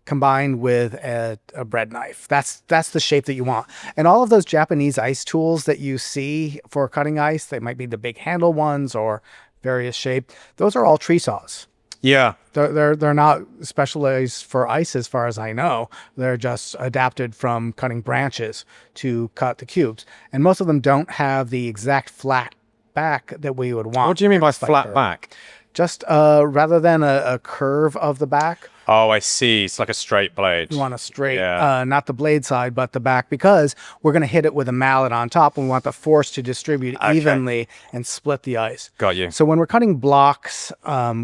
combined with a bread knife. That's the shape that you want. And all of those Japanese ice tools that you see for cutting ice, they might be the big handle ones or various shape. Those are all tree saws. Yeah. They're not specialized for ice as far as I know. They're just adapted from cutting branches to cut the cubes. And most of them don't have the exact flat back that we would want. What do you mean by flat back? Just rather than a curve of the back. Oh, I see. It's like a straight blade. You want a straight, not the blade side, but the back, because we're going to hit it with a mallet on top, and we want the force to distribute evenly and split the ice. Got you. So when we're cutting blocks,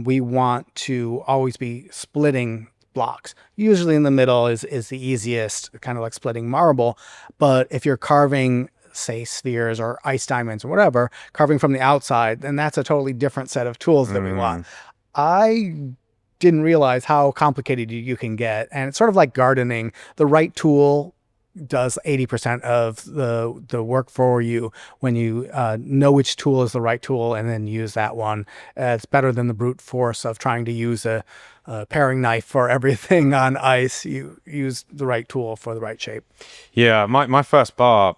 we want to always be splitting blocks. Usually in the middle is the easiest, kind of like splitting marble. But if you're carving, say, spheres or ice diamonds or whatever, carving from the outside, then that's a totally different set of tools that we want. I didn't realize how complicated you can get. And it's sort of like gardening. The right tool does 80% of the work for you when you know which tool is the right tool and then use that one. It's better than the brute force of trying to use a paring knife for everything on ice. You use the right tool for the right shape. Yeah, my first bar,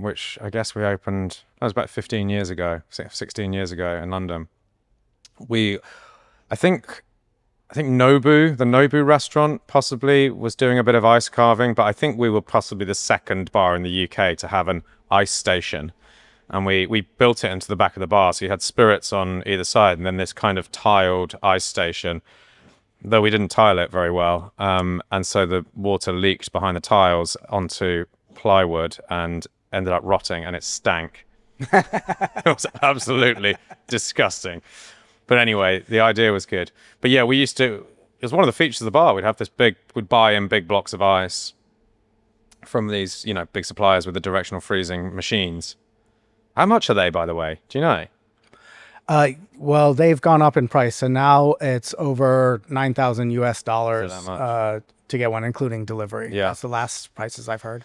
which I guess we opened, that was about 15 years ago, 16 years ago in London. I think Nobu, the Nobu restaurant, possibly was doing a bit of ice carving, but I think we were possibly the second bar in the UK to have an ice station. And we built it into the back of the bar. So you had spirits on either side and then this kind of tiled ice station, though we didn't tile it very well. And so the water leaked behind the tiles onto plywood and ended up rotting, and it stank. It was absolutely disgusting. But anyway, the idea was good. But yeah, it was one of the features of the bar. We'd buy in big blocks of ice from these, big suppliers with the directional freezing machines. How much are they, by the way? Do you know? Well, they've gone up in price. So now it's over $9,000 US to get one, including delivery. Yeah. That's the last prices I've heard.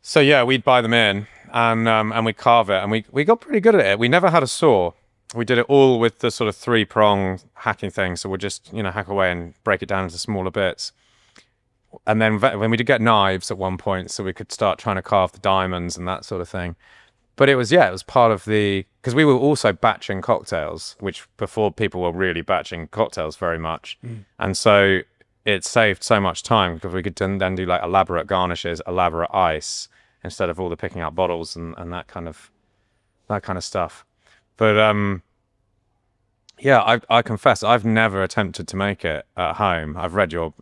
So yeah, we'd buy them in and we'd carve it, and we got pretty good at it. We never had a saw. We did it all with the sort of 3-prong hacking thing. So we'd just, hack away and break it down into smaller bits. And then when we did get knives at one point, so we could start trying to carve the diamonds and that sort of thing. But it was part of because we were also batching cocktails, which before people were really batching cocktails very much. And so it saved so much time because we could then do like elaborate garnishes, elaborate ice, instead of all the picking out bottles and that kind of stuff. But I confess I've never attempted to make it at home. I've read your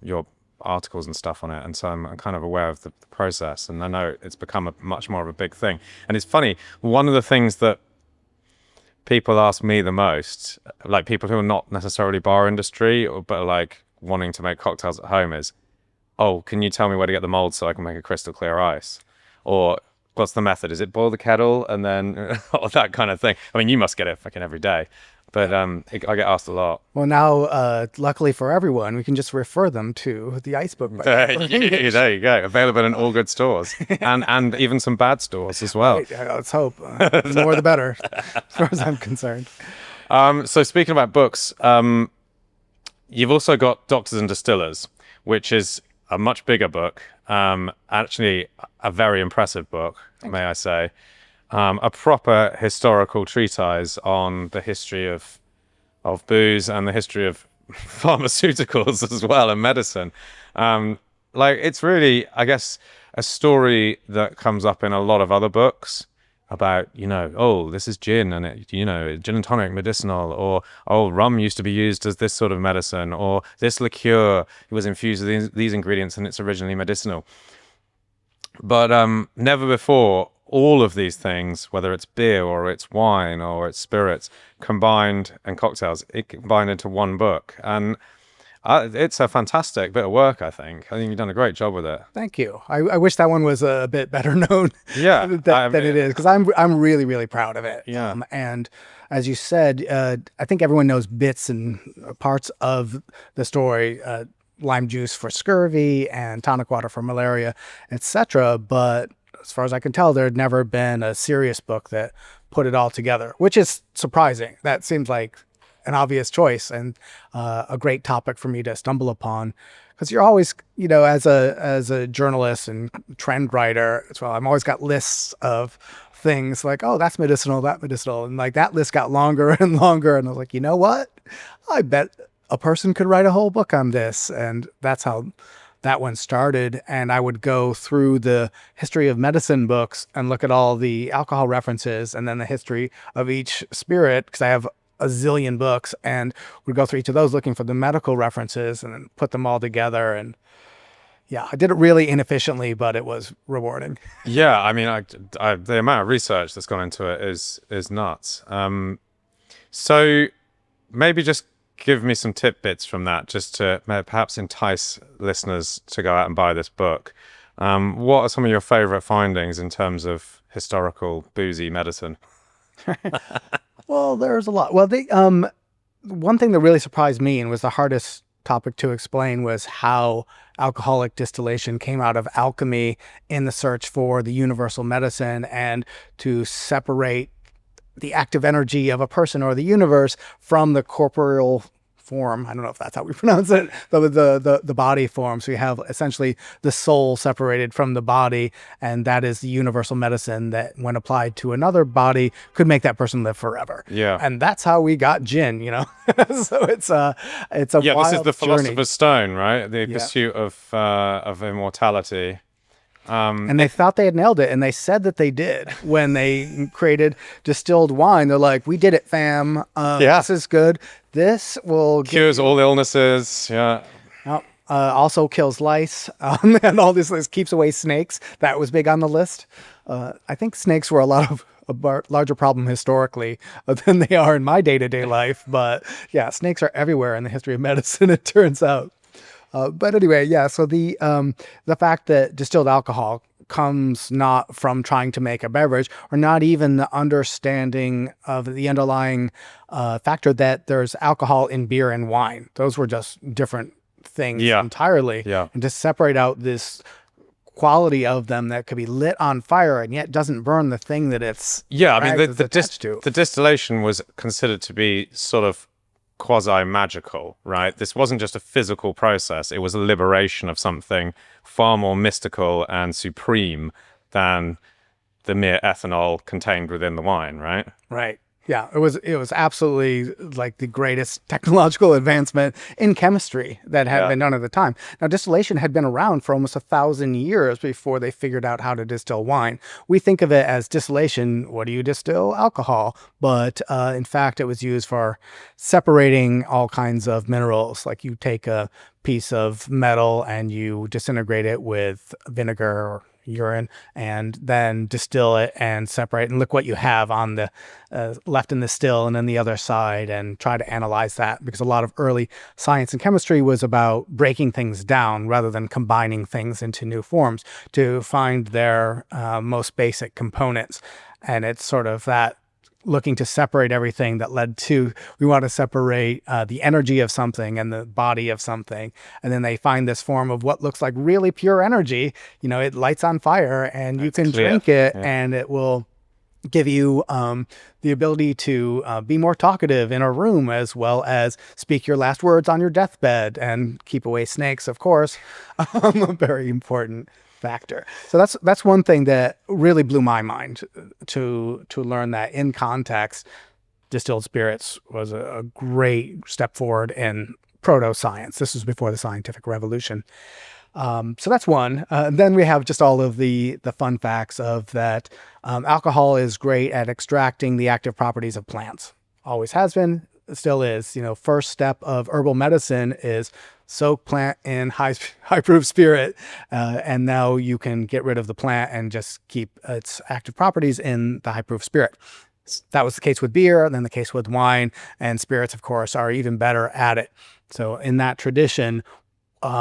articles and stuff on it, and so I'm kind of aware of the process, and I know it's become much more of a big thing. And it's funny, one of the things that people ask me the most, like people who are not necessarily bar industry but are like wanting to make cocktails at home, is, oh, can you tell me where to get the mold so I can make a crystal clear ice? Or what's the method? Is it boil the kettle and then or that kind of thing? I mean, you must get it fucking every day. But I get asked a lot. Well, now, luckily for everyone, we can just refer them to the Ice Book. There you go. Available in all good stores and even some bad stores as well. Right, let's hope. The more the better, as far as I'm concerned. So speaking about books, you've also got Doctors and Distillers, which is a much bigger book. Actually, a very impressive book, may I say. A proper historical treatise on the history of booze and the history of pharmaceuticals as well, and medicine. It's really, I guess, a story that comes up in a lot of other books about, this is gin and it, gin and tonic, medicinal, or rum used to be used as this sort of medicine, or this liqueur was infused with these ingredients and it's originally medicinal. But never before all of these things, whether it's beer or it's wine or it's spirits, combined and cocktails, it combined into one book. And it's a fantastic bit of work, I think. I think you've done a great job with it. Thank you. I wish that one was a bit better known Yeah, than it is, because I'm really, really proud of it. Yeah. And as you said, I think everyone knows bits and parts of the story. Lime juice for scurvy and tonic water for malaria, etc. But as far as I can tell, there had never been a serious book that put it all together, which is surprising. That seems like an obvious choice and a great topic for me to stumble upon, because you're always, as a journalist and trend writer as well, I'm always got lists of things like, oh, that's medicinal, and like that list got longer and longer, and I was like, you know what? I bet a person could write a whole book on this, and that's how that one started. And I would go through the history of medicine books and look at all the alcohol references and then the history of each spirit, because I have a zillion books, and would go through each of those looking for the medical references and then put them all together. And yeah, I did it really inefficiently, but it was rewarding. Yeah, I mean, the amount of research that's gone into it is nuts. So maybe just give me some tidbits from that, just to perhaps entice listeners to go out and buy this book. What are some of your favorite findings in terms of historical boozy medicine? Well, there's a lot. Well, one thing that really surprised me and was the hardest topic to explain was how alcoholic distillation came out of alchemy in the search for the universal medicine, and to separate the active energy of a person or the universe from the corporeal form. I don't know if that's how we pronounce it, the body form. So you have essentially the soul separated from the body, and that is the universal medicine that, when applied to another body, could make that person live forever. Yeah. And that's how we got gin, So it's a Yeah, wild this is the Philosopher's journey. Stone, right? The pursuit of immortality. And they thought they had nailed it, and they said that they did when they created distilled wine. They're like, "We did it, fam. This is good. This will Cures all illnesses. Yeah. also kills lice, and all this keeps away snakes." That was big on the list. I think snakes were a larger problem historically than they are in my day-to-day life. But yeah, snakes are everywhere in the history of medicine, it turns out. But anyway, yeah. So the fact that distilled alcohol comes not from trying to make a beverage, or not even the understanding of the underlying factor that there's alcohol in beer and wine. Those were just different things entirely. Yeah. And to separate out this quality of them that could be lit on fire and yet doesn't burn the thing that it's the distillation was considered to be sort of quasi-magical, right? This wasn't just a physical process. It was a liberation of something far more mystical and supreme than the mere ethanol contained within the wine, right? Right. Yeah, it was absolutely like the greatest technological advancement in chemistry that had been done at the time. Now, distillation had been around for almost 1,000 years before they figured out how to distill wine. We think of it as distillation. What do you distill? Alcohol. But in fact, it was used for separating all kinds of minerals. Like you take a piece of metal and you disintegrate it with vinegar or urine, and then distill it and separate, and look what you have on the left in the still and then the other side, and try to analyze that, because a lot of early science and chemistry was about breaking things down rather than combining things into new forms to find their most basic components. And it's sort of that looking to separate everything that led to, we want to separate the energy of something and the body of something. And then they find this form of what looks like really pure energy. It lights on fire, and you can drink it, and it will give you the ability to be more talkative in a room, as well as speak your last words on your deathbed, and keep away snakes, of course. A very important factor. So that's one thing that really blew my mind, to learn that in context, distilled spirits was a great step forward in proto-science. This was before the scientific revolution. So that's one. Then we have just all of the fun facts of that. Alcohol is great at extracting the active properties of plants. Always has been, still is. First step of herbal medicine is soak plant in high proof spirit, and now you can get rid of the plant and just keep its active properties in the high proof spirit. That was the case with beer, and then the case with wine, and spirits, of course, are even better at it. So in that tradition,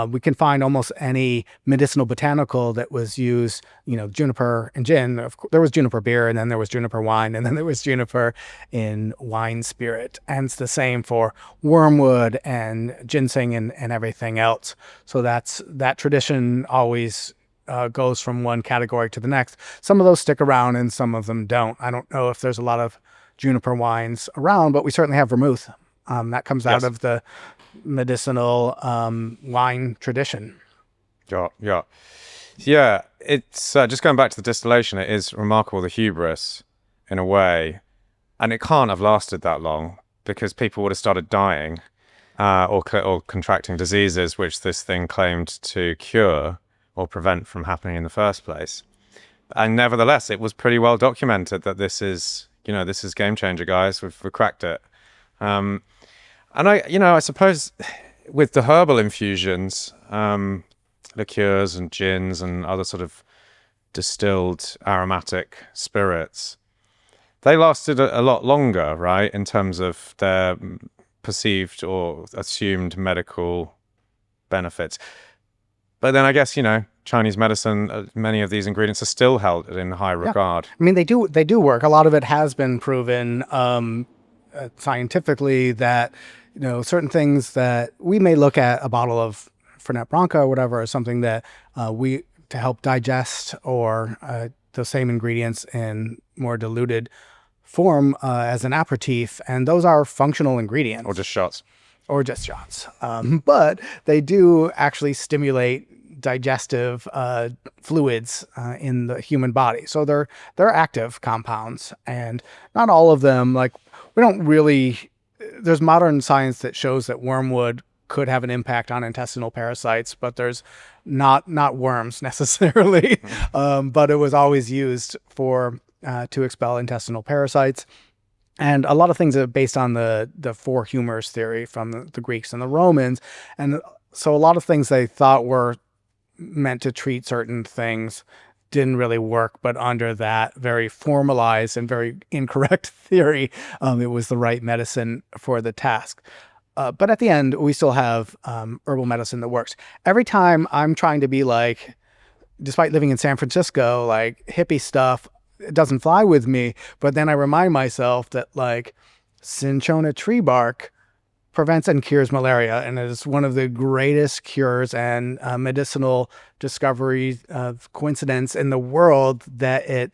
we can find almost any medicinal botanical that was used, juniper and gin. Of course, there was juniper beer, and then there was juniper wine, and then there was juniper in wine spirit. And it's the same for wormwood and ginseng and everything else. So that tradition always goes from one category to the next. Some of those stick around and some of them don't. I don't know if there's a lot of juniper wines around, but we certainly have vermouth. That comes out of the medicinal wine tradition. Yeah. It's just going back to the distillation. It is remarkable, the hubris, in a way, and it can't have lasted that long because people would have started dying or contracting diseases which this thing claimed to cure or prevent from happening in the first place. And nevertheless, it was pretty well documented that this is game changer, guys. We've cracked it. And I suppose with the herbal infusions, liqueurs and gins and other sort of distilled aromatic spirits, they lasted a lot longer, right? In terms of their perceived or assumed medical benefits. But then I guess, Chinese medicine, many of these ingredients are still held in high regard. I mean, they do work. A lot of it has been proven scientifically that, certain things that we may look at a bottle of Fernet Branca or whatever as something that to help digest, or the same ingredients in more diluted form as an aperitif. And those are functional ingredients. Or just shots. But they do actually stimulate digestive fluids in the human body. So they're active compounds, and not all of them, we don't really, there's modern science that shows that wormwood could have an impact on intestinal parasites, but there's not worms necessarily. But it was always used to expel intestinal parasites. And a lot of things are based on the four humors theory from the Greeks and the Romans. And so a lot of things they thought were meant to treat certain things didn't really work, but under that very formalized and very incorrect theory, it was the right medicine for the task. But at the end, we still have herbal medicine that works. Every time I'm trying to be despite living in San Francisco, hippie stuff, it doesn't fly with me. But then I remind myself that Cinchona tree bark prevents and cures malaria, and it is one of the greatest cures and medicinal discoveries of coincidence in the world that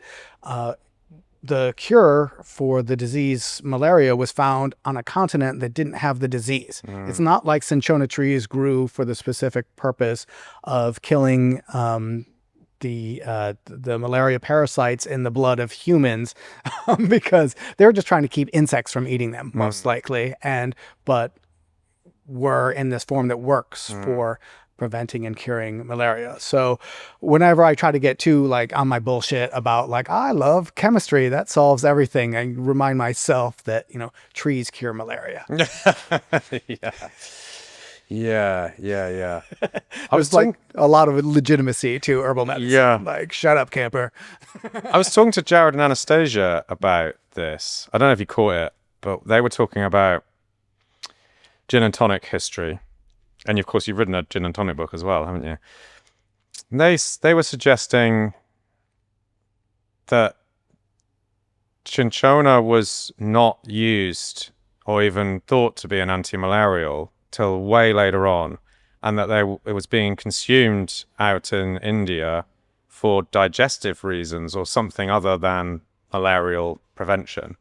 the cure for the disease malaria was found on a continent that didn't have the disease. It's not like Cinchona trees grew for the specific purpose of killing the malaria parasites in the blood of humans because they were just trying to keep insects from eating them, most likely, but were in this form that works for preventing and curing malaria. So whenever I try to get too on my bullshit about I love chemistry, that solves everything, I remind myself that trees cure malaria. Yeah. I was a lot of legitimacy to herbal medicine. Yeah. Shut up, camper. I was talking to Jared and Anastasia about this. I don't know if you caught it, but they were talking about gin and tonic history. And of course, you've written a gin and tonic book as well, haven't you? And they were suggesting that Cinchona was not used or even thought to be an anti-malarial till way later on, and that it was being consumed out in India for digestive reasons or something other than malarial prevention.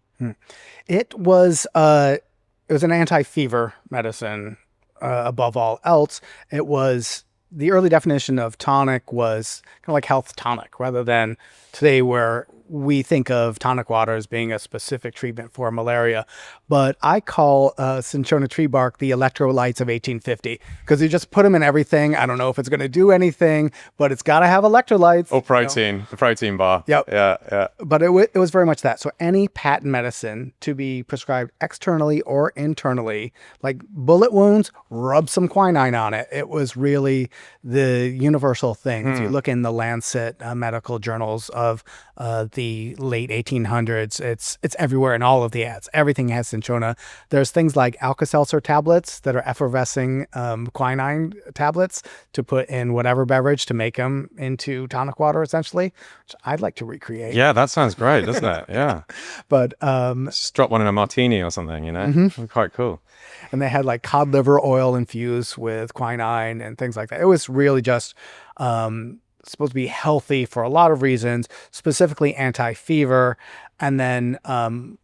It was an anti-fever medicine above all else. It was, the early definition of tonic was kind of like health tonic, rather than today where we think of tonic water as being a specific treatment for malaria, but I call cinchona tree bark the electrolytes of 1850 because you just put them in everything. I don't know if it's going to do anything, but it's got to have electrolytes. Or protein, the protein bar. Yep. Yeah. But it was very much that. So any patent medicine to be prescribed externally or internally, like bullet wounds, rub some quinine on it. It was really the universal thing. If you look in the Lancet medical journals of the late 1800s, it's everywhere in all of the ads. Everything has cinchona. There's things like Alka-Seltzer tablets that are effervescing quinine tablets to put in whatever beverage to make them into tonic water, essentially, which I'd like to recreate. Yeah, that sounds great, doesn't it? Yeah. But Just drop one in a martini or something, you know? Quite cool. and they had like cod liver oil infused with quinine and things like that. It was really just supposed to be healthy for a lot of reasons, specifically anti-fever, and then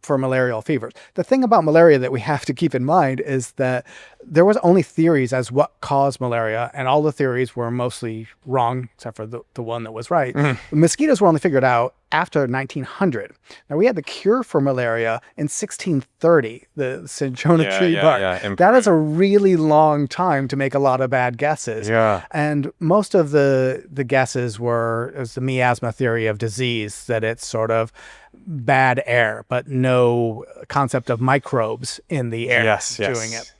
for malarial fevers. The thing about malaria that we have to keep in mind is that there was only theories as what caused malaria, and all the theories were mostly wrong, except for the one that was right. The mosquitoes were only figured out after 1900. Now, we had the cure for malaria in 1630, the cinchona tree bark. That is a really long time to make a lot of bad guesses. Yeah. And most of the guesses were the miasma theory of disease, that it's sort of bad air, but no concept of microbes in the air doing it.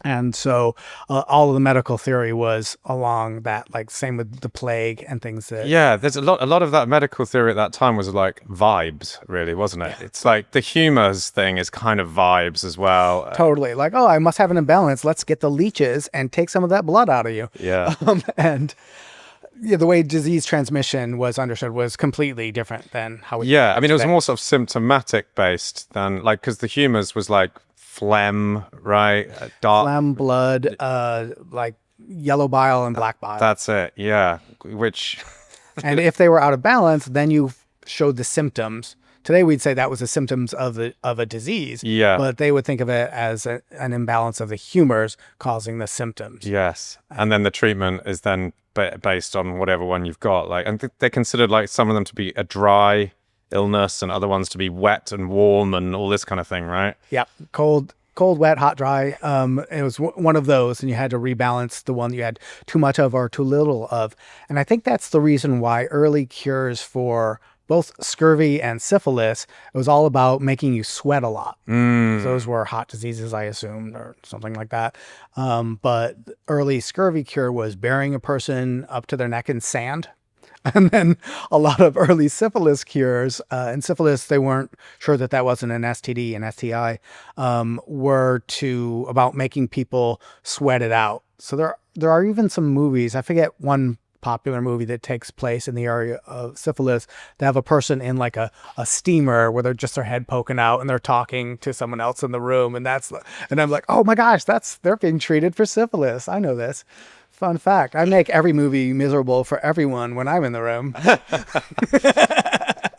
And so all of the medical theory was along that, like same with the plague and things that... Yeah, there's a lot of that medical theory at that time was like vibes, really, wasn't it? Yeah. It's like the humors thing is kind of vibes as well. Totally. Like, oh, I must have an imbalance. Let's get the leeches and take some of that blood out of you. Yeah. And the way disease transmission was understood was completely different than how we... Yeah, I mean, it was more sort of symptomatic based than like, because the humors was like phlegm, right? Dark phlegm, blood, like yellow bile and black bile. That's it. Yeah. Which, and if they were out of balance, then you showed the symptoms. Today we'd say that was the symptoms of a disease. Yeah. But they would think of it as an imbalance of the humors causing the symptoms. Yes. And then the treatment is then based on whatever one you've got. Like, and they considered like some of them to be a dry illness and other ones to be wet and warm and all this kind of thing, right? Yep. Cold, wet, hot, dry. It was one of those, and you had to rebalance the one you had too much of or too little of. And I think that's the reason why early cures for both scurvy and syphilis, it was all about making you sweat a lot. Those were hot diseases, I assumed, or something like that. But early scurvy cure was burying a person up to their neck in sand. And then a lot of early syphilis cures, and syphilis, they weren't sure that wasn't an STD, an STI, were about making people sweat it out. So there are even some movies, I forget one popular movie that takes place in the area of syphilis. They have a person in like a steamer where they're just their head poking out and they're talking to someone else in the room. And I'm like, oh my gosh, they're being treated for syphilis. I know this. Fun fact, I make every movie miserable for everyone when I'm in the room.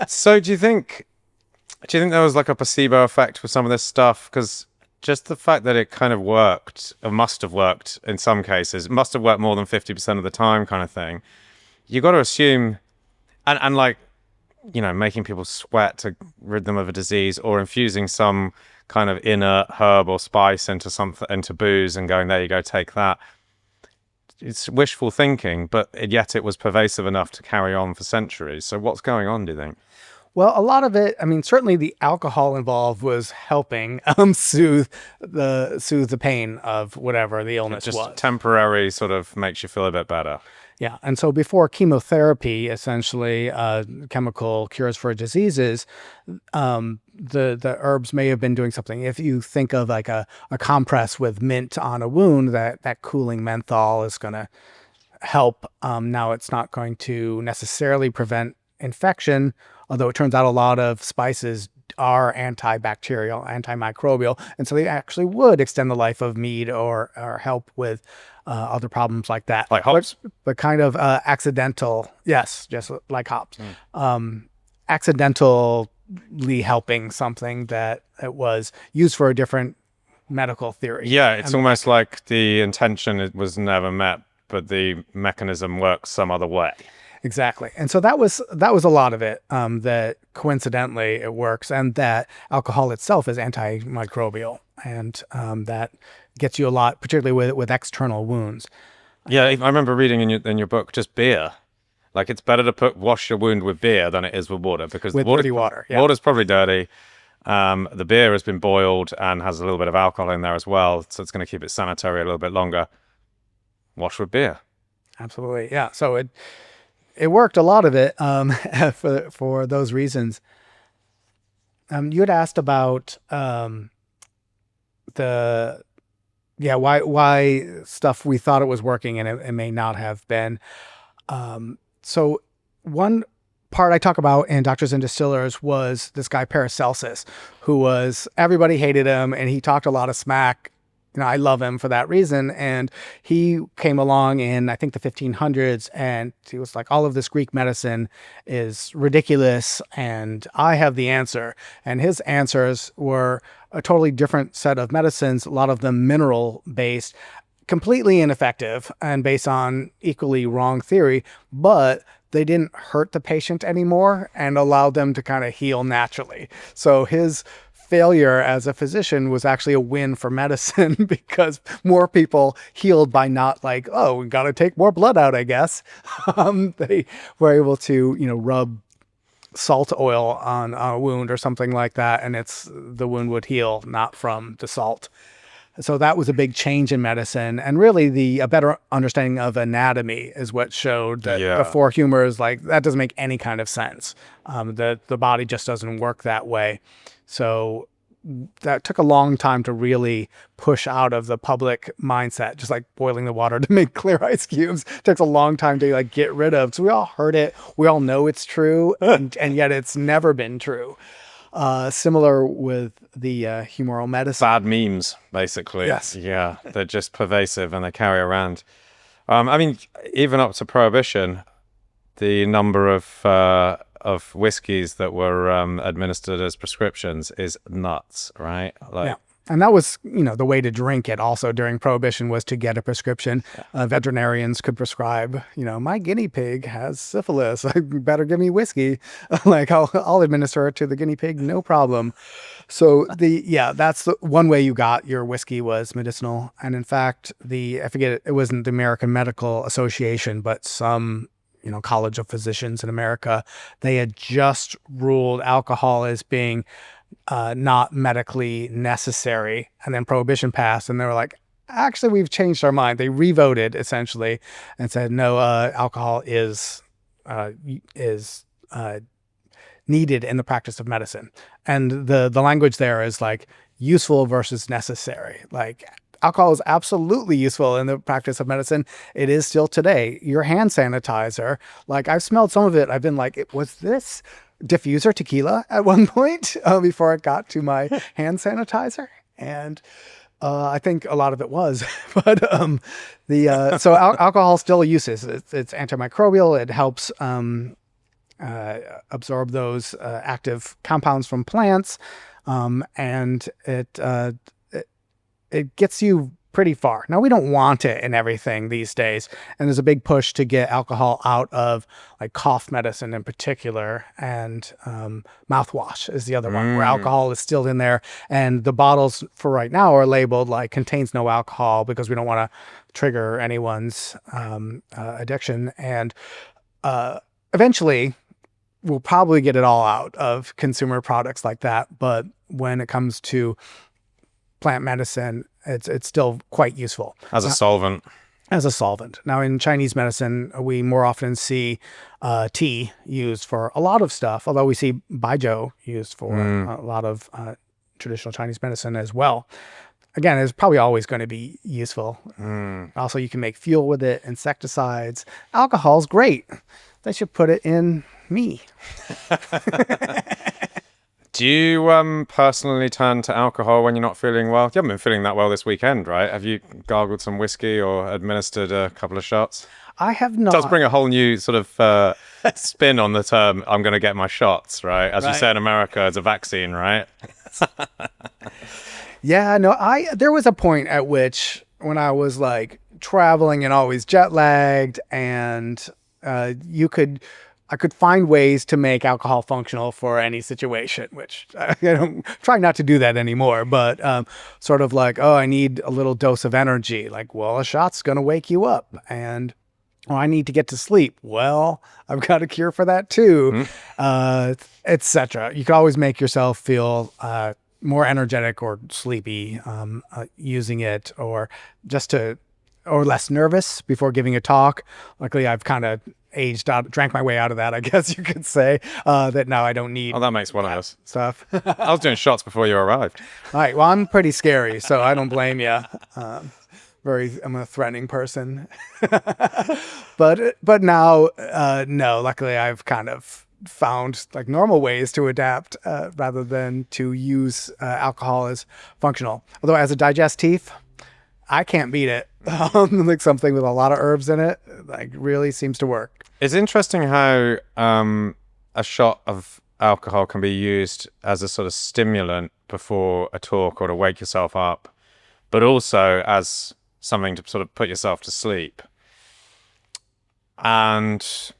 So do you think there was like a placebo effect for some of this stuff? Because just the fact that it kind of worked, or must have worked in some cases, must have worked more than 50% of the time kind of thing. You got to assume, and like, you know, making people sweat to rid them of a disease, or infusing some kind of inert herb or spice into booze and going, there you go, take that. It's wishful thinking, but yet it was pervasive enough to carry on for centuries. So what's going on, do you think? Well, a lot of it, I mean, certainly the alcohol involved was helping soothe the pain of whatever the illness was. Just temporary sort of makes you feel a bit better. Yeah. And so before chemotherapy, essentially, chemical cures for diseases, the herbs may have been doing something. If you think of like a compress with mint on a wound, that cooling menthol is going to help. Now, it's not going to necessarily prevent infection, although it turns out a lot of spices are antibacterial, antimicrobial, and so they actually would extend the life of mead or help with other problems like that. Like hops? But kind of accidental, yes, just like hops. Accidentally helping something that it was used for a different medical theory. Yeah, it's almost like the intention was never met, but the mechanism works some other way. Exactly. And so that was a lot of it, that coincidentally it works, and that alcohol itself is antimicrobial, and that gets you a lot, particularly with external wounds. Yeah, I remember reading in your book just beer. Like it's better to wash your wound with beer than it is with water because With dirty water, yeah. water's probably dirty. The beer has been boiled and has a little bit of alcohol in there as well, so it's going to keep it sanitary a little bit longer. Wash with beer. Absolutely. Yeah. So it worked, a lot of it, for those reasons. You had asked about the why stuff we thought it was working and it may not have been. So one part I talk about in Doctors and Distillers was this guy Paracelsus, who was, everybody hated him and he talked a lot of smack. You know, I love him for that reason. And he came along in, I think, the 1500s, and he was like, all of this Greek medicine is ridiculous, and I have the answer. And his answers were a totally different set of medicines, a lot of them mineral-based, completely ineffective and based on equally wrong theory, but they didn't hurt the patient anymore and allowed them to kind of heal naturally. So his failure as a physician was actually a win for medicine because more people healed by not like, oh, we got to take more blood out, I guess. They were able to, rub salt oil on a wound or something like that, and the wound would heal, not from the salt. So that was a big change in medicine, and really a better understanding of anatomy is what showed that before humors, like, that doesn't make any kind of sense. The body just doesn't work that way. So that took a long time to really push out of the public mindset, just like boiling the water to make clear ice cubes. It takes a long time to like get rid of. So we all heard it. We all know it's true, and yet it's never been true. Similar with the humoral medicine. Bad memes, basically. Yes. Yeah, they're just pervasive and they carry around. I mean, even up to Prohibition, the number of whiskeys that were administered as prescriptions is nuts, right? Yeah. And that was, the way to drink it also during Prohibition was to get a prescription. Veterinarians could prescribe, my guinea pig has syphilis. Better give me whiskey. Like I'll administer it to the guinea pig, no problem. So that's the one way you got your whiskey was medicinal. And in fact, I forget, it wasn't the American Medical Association, but some College of Physicians in America, they had just ruled alcohol as being not medically necessary. And then Prohibition passed, and they were like, actually, we've changed our mind. They revoted essentially and said, no, alcohol is needed in the practice of medicine. And the language there is like useful versus necessary. Like, alcohol is absolutely useful in the practice of medicine. It is still today. Your hand sanitizer, like I've smelled some of it. I've been like, was this diffuser tequila at one point before it got to my hand sanitizer? And I think a lot of it was. But so alcohol still uses. It's antimicrobial. It helps absorb those active compounds from plants, and it gets you pretty far. Now, we don't want it in everything these days, and there's a big push to get alcohol out of like cough medicine in particular, and mouthwash is the other one where alcohol is still in there, and the bottles for right now are labeled like contains no alcohol because we don't want to trigger anyone's addiction, and eventually we'll probably get it all out of consumer products like that. But when it comes to plant medicine, it's still quite useful as a solvent. As a solvent. Now, in Chinese medicine, we more often see tea used for a lot of stuff, although we see baijiu used for a lot of traditional Chinese medicine as well. Again, it's probably always going to be useful. Also, you can make fuel with it, insecticides. Alcohol's great. They should put it in me. Do you personally turn to alcohol when you're not feeling well? You haven't been feeling that well this weekend, right? Have you gargled some whiskey or administered a couple of shots? I have not. It does bring a whole new sort of spin on the term, I'm going to get my shots, right? As we say in America, it's a vaccine, right? Yeah, no, there was a point at which when I was like traveling and always jet lagged and I could find ways to make alcohol functional for any situation, which I don't try not to do that anymore. But sort of like, oh, I need a little dose of energy. Like, well, a shot's going to wake you up. And oh, I need to get to sleep. Well, I've got a cure for that too, etc. You can always make yourself feel more energetic or sleepy using it, or or less nervous before giving a talk. Luckily, I've kind of aged out, drank my way out of that, I guess you could say. That now I don't need. Oh, that makes one of us. Stuff. I was doing shots before you arrived. All right. Well, I'm pretty scary, so I don't blame you. I'm a threatening person. but now, no. Luckily, I've kind of found like normal ways to adapt rather than to use alcohol as functional. Although as a digestif, I can't beat it. Like something with a lot of herbs in it, like really seems to work. It's interesting how a shot of alcohol can be used as a sort of stimulant before a talk or to wake yourself up, but also as something to sort of put yourself to sleep. And,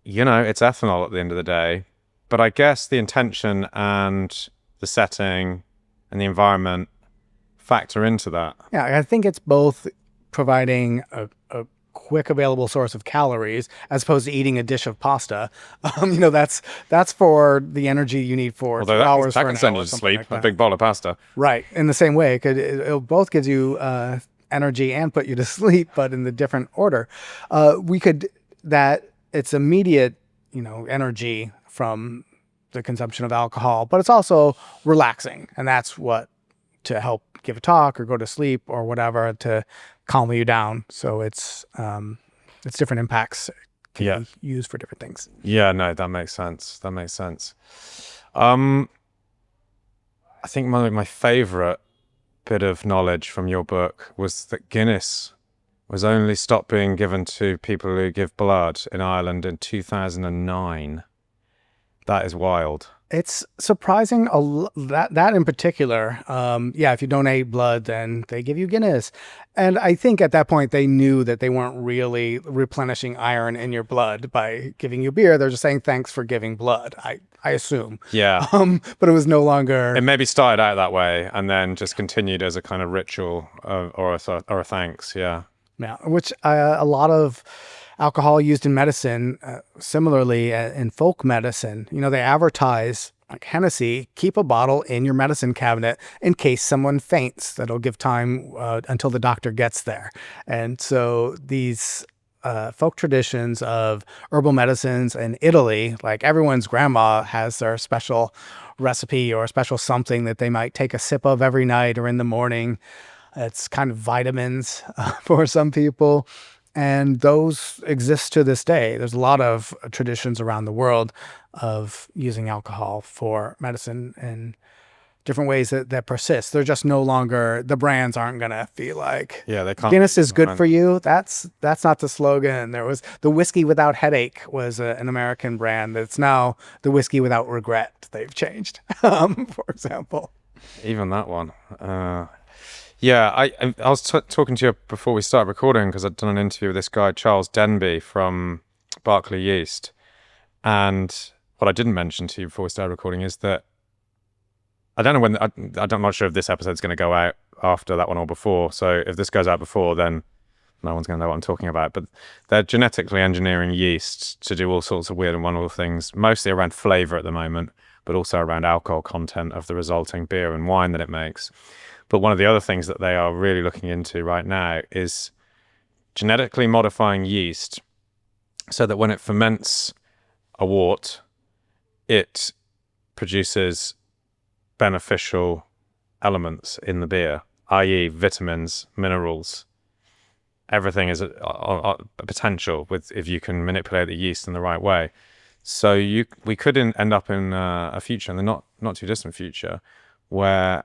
you know, it's ethanol at the end of the day, but I guess the intention and the setting and the environment factor into that. Yeah, I think it's both providing a quick available source of calories as opposed to eating a dish of pasta. That's for the energy you need for 2 hours. That can send you to sleep, a big bowl of pasta. Right. In the same way, it both gives you energy and put you to sleep, but in the different order. It's immediate, energy from the consumption of alcohol, but it's also relaxing. And that's what to help give a talk or go to sleep or whatever to calm you down. So it's different impacts can be used for different things. Yeah, no, that makes sense. I think my favorite bit of knowledge from your book was that Guinness was only stopped being given to people who give blood in Ireland in 2009. That is wild. It's surprising that in particular. If you donate blood, then they give you Guinness. And I think at that point they knew that they weren't really replenishing iron in your blood by giving you beer. They're just saying thanks for giving blood, I assume. Yeah. But it was no longer. It maybe started out that way and then just continued as a kind of ritual or a thanks. Yeah. Yeah, which a lot of alcohol used in medicine, similarly in folk medicine, they advertise like Hennessy, keep a bottle in your medicine cabinet in case someone faints. That'll give time until the doctor gets there. And so these folk traditions of herbal medicines in Italy, like everyone's grandma has their special recipe or a special something that they might take a sip of every night or in the morning. It's kind of vitamins for some people. And those exist to this day. There's a lot of traditions around the world of using alcohol for medicine in different ways that persist. They're just no longer, the brands aren't going to feel like, they can't. Guinness is good for you. That's not the slogan. There was the whiskey without headache was an American brand. That's now the whiskey without regret. They've changed, for example. Even that one. Yeah, I was talking to you before we started recording because I'd done an interview with this guy, Charles Denby from Berkeley Yeast. And what I didn't mention to you before we started recording is that I don't know when, I'm not sure if this episode's going to go out after that one or before. So if this goes out before, then no one's going to know what I'm talking about. But they're genetically engineering yeast to do all sorts of weird and wonderful things, mostly around flavor at the moment, but also around alcohol content of the resulting beer and wine that it makes. But one of the other things that they are really looking into right now is genetically modifying yeast so that when it ferments a wort, it produces beneficial elements in the beer, i.e. vitamins, minerals. Everything is a potential if you can manipulate the yeast in the right way. So we could end up in a future, in the not too distant future, where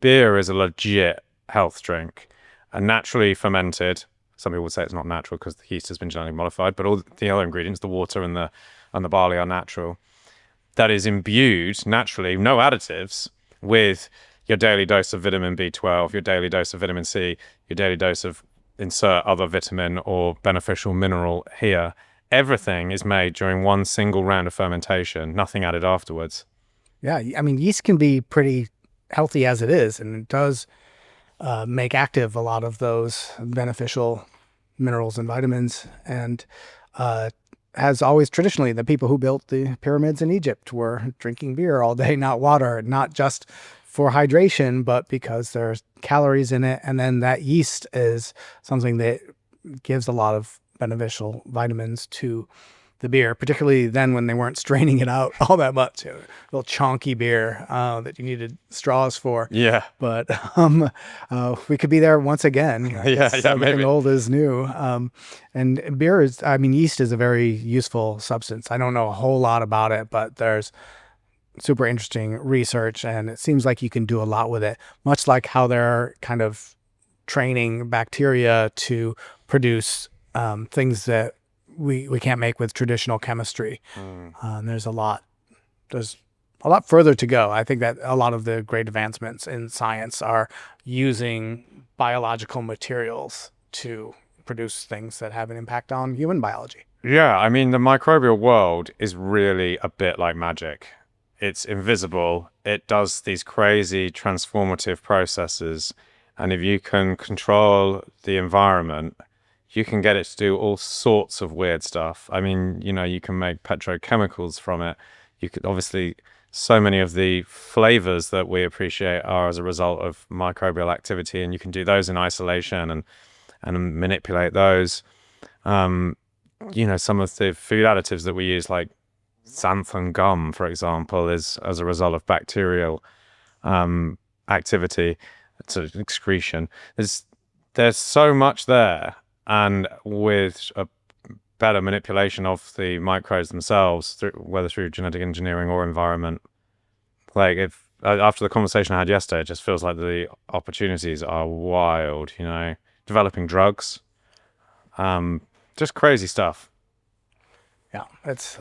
beer is a legit health drink, and naturally fermented. Some people would say it's not natural because the yeast has been genetically modified, but all the other ingredients, the water and the barley, are natural. That is imbued naturally, no additives, with your daily dose of vitamin B12, your daily dose of vitamin C, your daily dose of insert other vitamin or beneficial mineral here, everything is made during one single round of fermentation, nothing added afterwards. Yeah, I mean, yeast can be pretty healthy as it is, and it does make active a lot of those beneficial minerals and vitamins. And has always traditionally, the people who built the pyramids in Egypt were drinking beer all day, not water, not just for hydration, but because there's calories in it. And then that yeast is something that gives a lot of beneficial vitamins to the beer, particularly then when they weren't straining it out all that much. A little chonky beer that you needed straws for. Yeah. But we could be there once again. Yeah, maybe. Old is new. And beer is, I mean, yeast is a very useful substance. I don't know a whole lot about it, but there's super interesting research, and it seems like you can do a lot with it, much like how they're kind of training bacteria to produce things that we can't make with traditional chemistry. There's a lot further to go. I think that a lot of the great advancements in science are using biological materials to produce things that have an impact on human biology. Yeah, I mean, the microbial world is really a bit like magic. It's invisible. It does these crazy transformative processes. And if you can control the environment, you can get it to do all sorts of weird stuff. I mean, you can make petrochemicals from it. You could obviously, so many of the flavors that we appreciate are as a result of microbial activity, and you can do those in isolation and manipulate those. Some of the food additives that we use, like xanthan gum, for example, is as a result of bacterial activity. It's an excretion. There's so much there. And with a better manipulation of the microbes themselves, whether through genetic engineering or environment, like if after the conversation I had yesterday, it just feels like the opportunities are wild. Developing drugs, just crazy stuff. Yeah, it's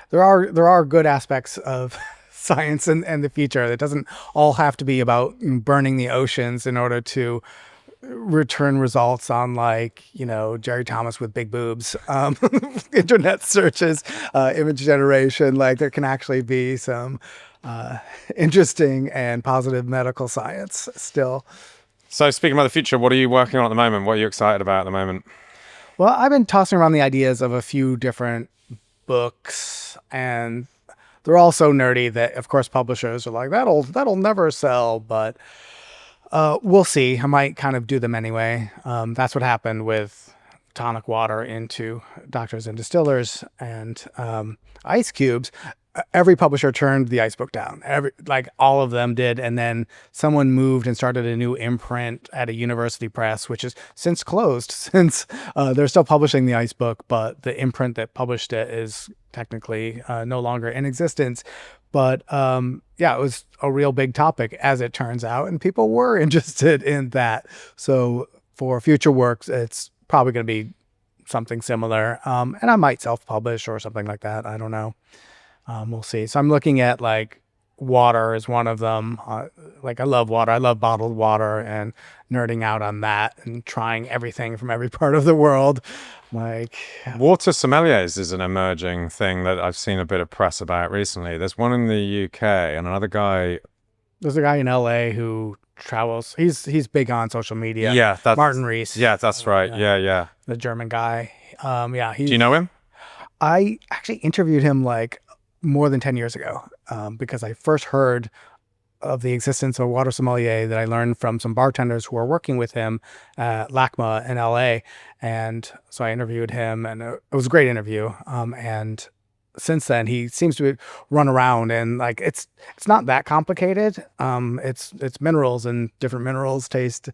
there are good aspects of science and the future. It doesn't all have to be about burning the oceans in order to return results on, like, Jerry Thomas with big boobs, internet searches, image generation. Like, there can actually be some interesting and positive medical science still. So speaking about the future, what are you working on at the moment? What are you excited about at the moment? Well, I've been tossing around the ideas of a few different books, and they're all so nerdy that, of course, publishers are like, that'll never sell, but we'll see. I might kind of do them anyway. That's what happened with tonic water into Doctors and Distillers and ice cubes. Every publisher turned the ice book down. All of them did. And then someone moved and started a new imprint at a university press, which is since closed, since they're still publishing the ice book, but the imprint that published it is technically no longer in existence. But it was a real big topic, as it turns out, and people were interested in that. So for future works, it's probably going to be something similar. And I might self-publish or something like that. I don't know. We'll see. So I'm looking at, like, water is one of them. I love water. I love bottled water, and nerding out on that and trying everything from every part of the world. Like, water sommeliers is an emerging thing that I've seen a bit of press about recently. There's one in the UK and another guy. There's a guy in LA who travels. He's big on social media. Yeah, that's Martin Rees. Yeah, that's right. Yeah. The German guy. Do you know him? I actually interviewed him like more than 10 years ago, because I first heard of the existence of a water sommelier that I learned from some bartenders who were working with him at LACMA in LA. And so I interviewed him, and it was a great interview. And since then, he seems to run around, and, like, it's not that complicated. It's minerals, and different minerals taste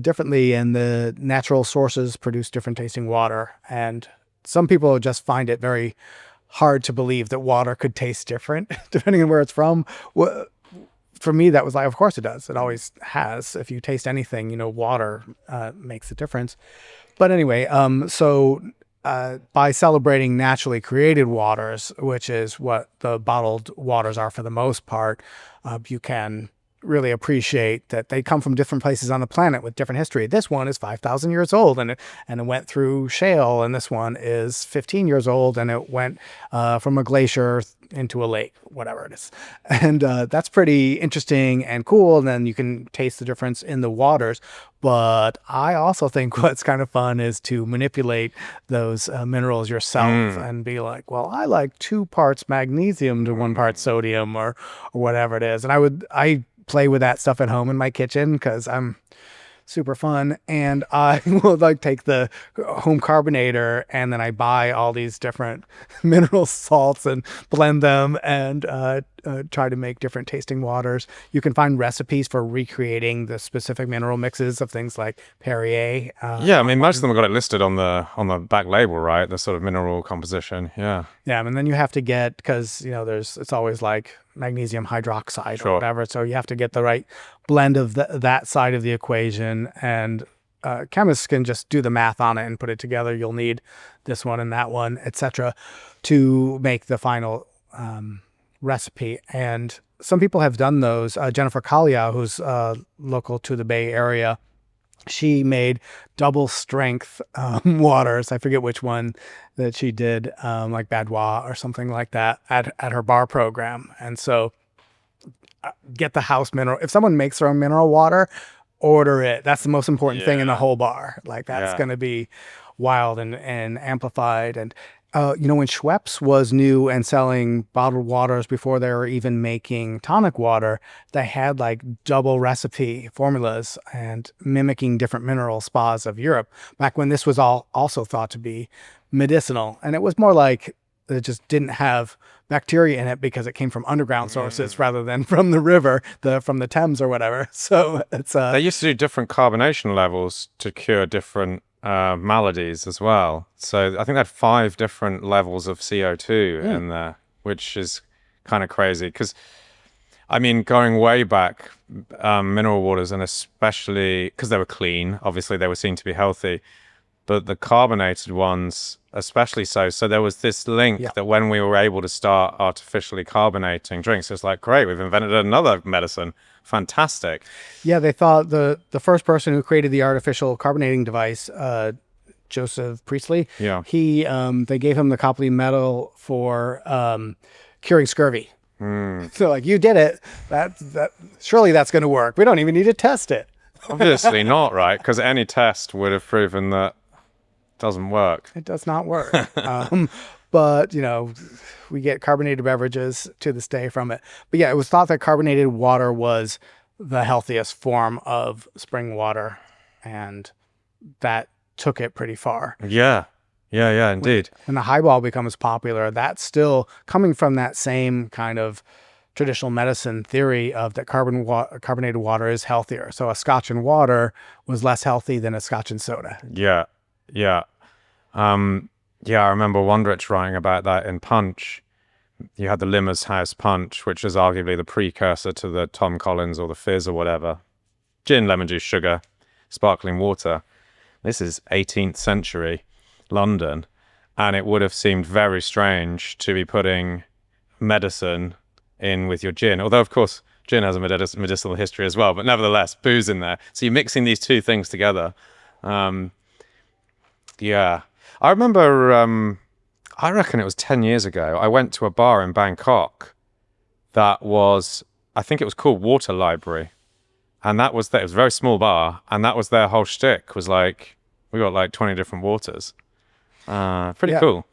differently, and the natural sources produce different tasting water. And some people just find it very hard to believe that water could taste different depending on where it's from. For me, that was like, of course it does. It always has. If you taste anything, water makes a difference. But anyway, by celebrating naturally created waters, which is what the bottled waters are for the most part, you can really appreciate that they come from different places on the planet with different history. This one is 5,000 years old and it went through shale, and this one is 15 years old and it went from a glacier into a lake, whatever it is. And that's pretty interesting and cool. And then you can taste the difference in the waters. But I also think what's kind of fun is to manipulate those minerals yourself and be like, well, I like 2 parts magnesium to 1 part sodium or whatever it is. And I play with that stuff at home in my kitchen because I'm super fun. And I will like take the home carbonator and then I buy all these different mineral salts and blend them and try to make different tasting waters. You can find recipes for recreating the specific mineral mixes of things like Perrier. Yeah, I mean, most of them have got it listed on the back label, right? The sort of mineral composition. Yeah. Yeah, and then you have to get, because it's always like magnesium hydroxide or whatever, so you have to get the right blend of that side of the equation, and chemists can just do the math on it and put it together. You'll need this one and that one, etc., to make the final recipe. And some people have done those. Jennifer Kalia, who's local to the Bay Area, she made double strength waters. I forget which one that she did, like Badois or something like that at her bar program. And so get the house mineral. If someone makes their own mineral water, order it. That's the most important thing in the whole bar. Like that's going to be wild and amplified. And when Schweppes was new and selling bottled waters before they were even making tonic water, they had like double recipe formulas and mimicking different mineral spas of Europe back when this was also thought to be medicinal. And it was more like it just didn't have bacteria in it because it came from underground sources rather than from the river, from the Thames or whatever. So it's they used to do different carbonation levels to cure different maladies as well. So I think they had 5 different levels of CO2 in there, which is kind of crazy because, I mean, going way back, mineral waters, and especially because they were clean, obviously they were seen to be healthy, but the carbonated ones especially so. So there was this link that when we were able to start artificially carbonating drinks, it's like, great, we've invented another medicine. Fantastic. Yeah, they thought the first person who created the artificial carbonating device, Joseph Priestley, they gave him the Copley Medal for curing scurvy. So like, you did it. That surely that's going to work. We don't even need to test it. Obviously not, right? Because any test would have proven that it doesn't work. It does not work. But, we get carbonated beverages to this day from it. But yeah, it was thought that carbonated water was the healthiest form of spring water. And that took it pretty far. Yeah, indeed. When the highball becomes popular, that's still coming from that same kind of traditional medicine theory of that carbonated water is healthier. So a scotch and water was less healthy than a scotch and soda. Yeah. I remember Wondrich writing about that in Punch. You had the Limmer's House Punch, which is arguably the precursor to the Tom Collins or the Fizz or whatever. Gin, lemon juice, sugar, sparkling water. This is 18th century London, and it would have seemed very strange to be putting medicine in with your gin. Although, of course, gin has a medicinal history as well, but nevertheless, booze in there. So you're mixing these two things together. I remember, I reckon it was 10 years ago, I went to a bar in Bangkok that was, I think it was called Water Library. And it was a very small bar, and that was their whole shtick, was like, we got like 20 different waters. Pretty cool.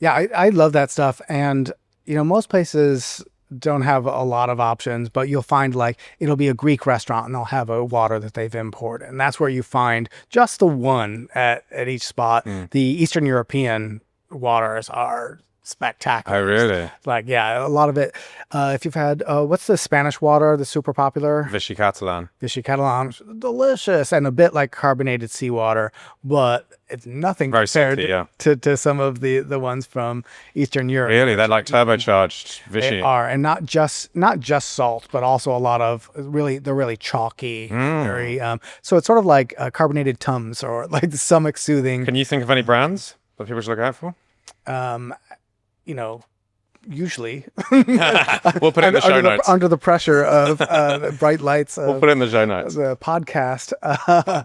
Yeah, I love that stuff. And, most places don't have a lot of options, but you'll find like it'll be a Greek restaurant and they'll have a water that they've imported. And that's where you find just the one at each spot. The Eastern European waters are spectacular. Oh, really? Like, yeah, a lot of it. If you've had, what's the Spanish water that's super popular? Vichy Catalan. Vichy Catalan, delicious, and a bit like carbonated seawater, but it's nothing Very compared salty, to some of the ones from Eastern Europe. Really? They're like turbocharged Vichy. They are, and not just salt, but also a lot of they're really chalky. Very, so it's sort of like carbonated Tums or like the stomach soothing. Can you think of any brands that people should look out for? usually. We'll put it in the show notes. Under the pressure of the bright lights of We'll put it in the show notes. the podcast.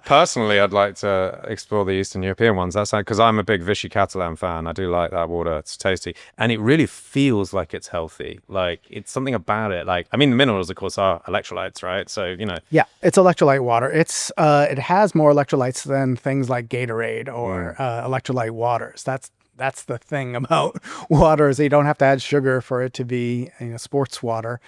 Personally, I'd like to explore the Eastern European ones. That's because I'm a big Vichy Catalan fan. I do like that water. It's tasty. And it really feels like it's healthy. Like, it's something about it. Like, I mean, the minerals, of course, are electrolytes, right? So, you know. Yeah, it's electrolyte water. It has more electrolytes than things like Gatorade or electrolyte waters. That's the thing about water, is that you don't have to add sugar for it to be, sports water.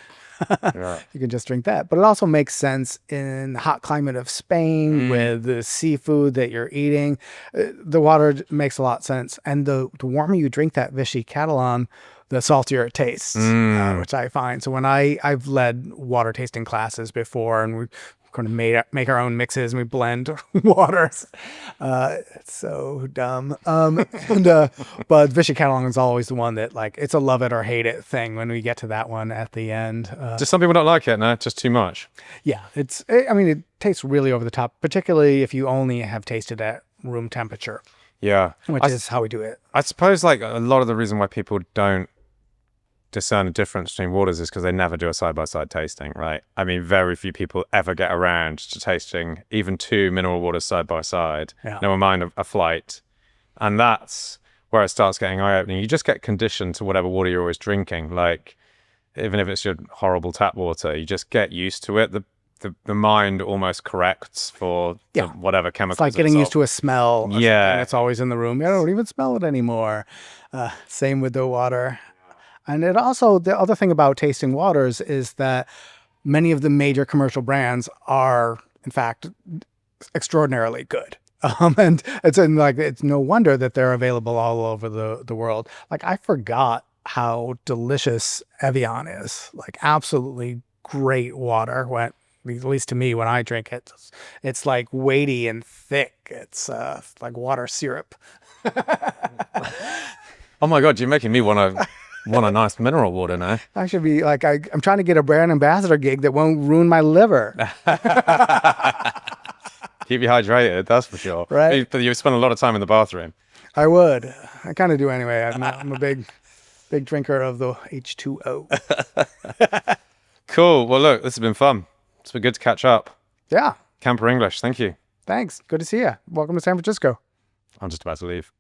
Yeah. You can just drink that. But it also makes sense in the hot climate of Spain with the seafood that you're eating. The water makes a lot of sense. And the warmer you drink that Vichy Catalan, the saltier it tastes, which I find. So when I've led water tasting classes before, and we kind of make our own mixes, and we blend waters. It's so dumb. But Vichy Catalan is always the one that, like, it's a love it or hate it thing when we get to that one at the end. Just some people don't like it, no? Just too much. Yeah, it tastes really over the top, particularly if you only have tasted at room temperature. Yeah. Which is how we do it. I suppose, like, a lot of the reason why people don't discern a difference between waters is because they never do a side-by-side tasting, right? I mean, very few people ever get around to tasting even 2 mineral waters side by side, never mind a flight. And that's where it starts getting eye-opening. You just get conditioned to whatever water you're always drinking. Like, even if it's your horrible tap water, you just get used to it. The mind almost corrects for whatever chemicals. It's like getting used to a smell. Yeah. That's always in the room. I don't even smell it anymore. Same with the water. And it also, the other thing about tasting waters is that many of the major commercial brands are, in fact, extraordinarily good. And it's no wonder that they're available all over the world. Like, I forgot how delicious Evian is. Like, absolutely great water. At least to me, when I drink it, it's like weighty and thick. It's like water syrup. Oh my God, you're making me want a nice mineral water now. I should be like, I'm trying to get a brand ambassador gig that won't ruin my liver. Keep you hydrated, that's for sure. Right. But you spend a lot of time in the bathroom. I would. I kind of do anyway. I'm a big drinker of the H2O. Cool. Well, look, this has been fun. It's been good to catch up. Yeah. Camper English, thank you. Thanks. Good to see you. Welcome to San Francisco. I'm just about to leave.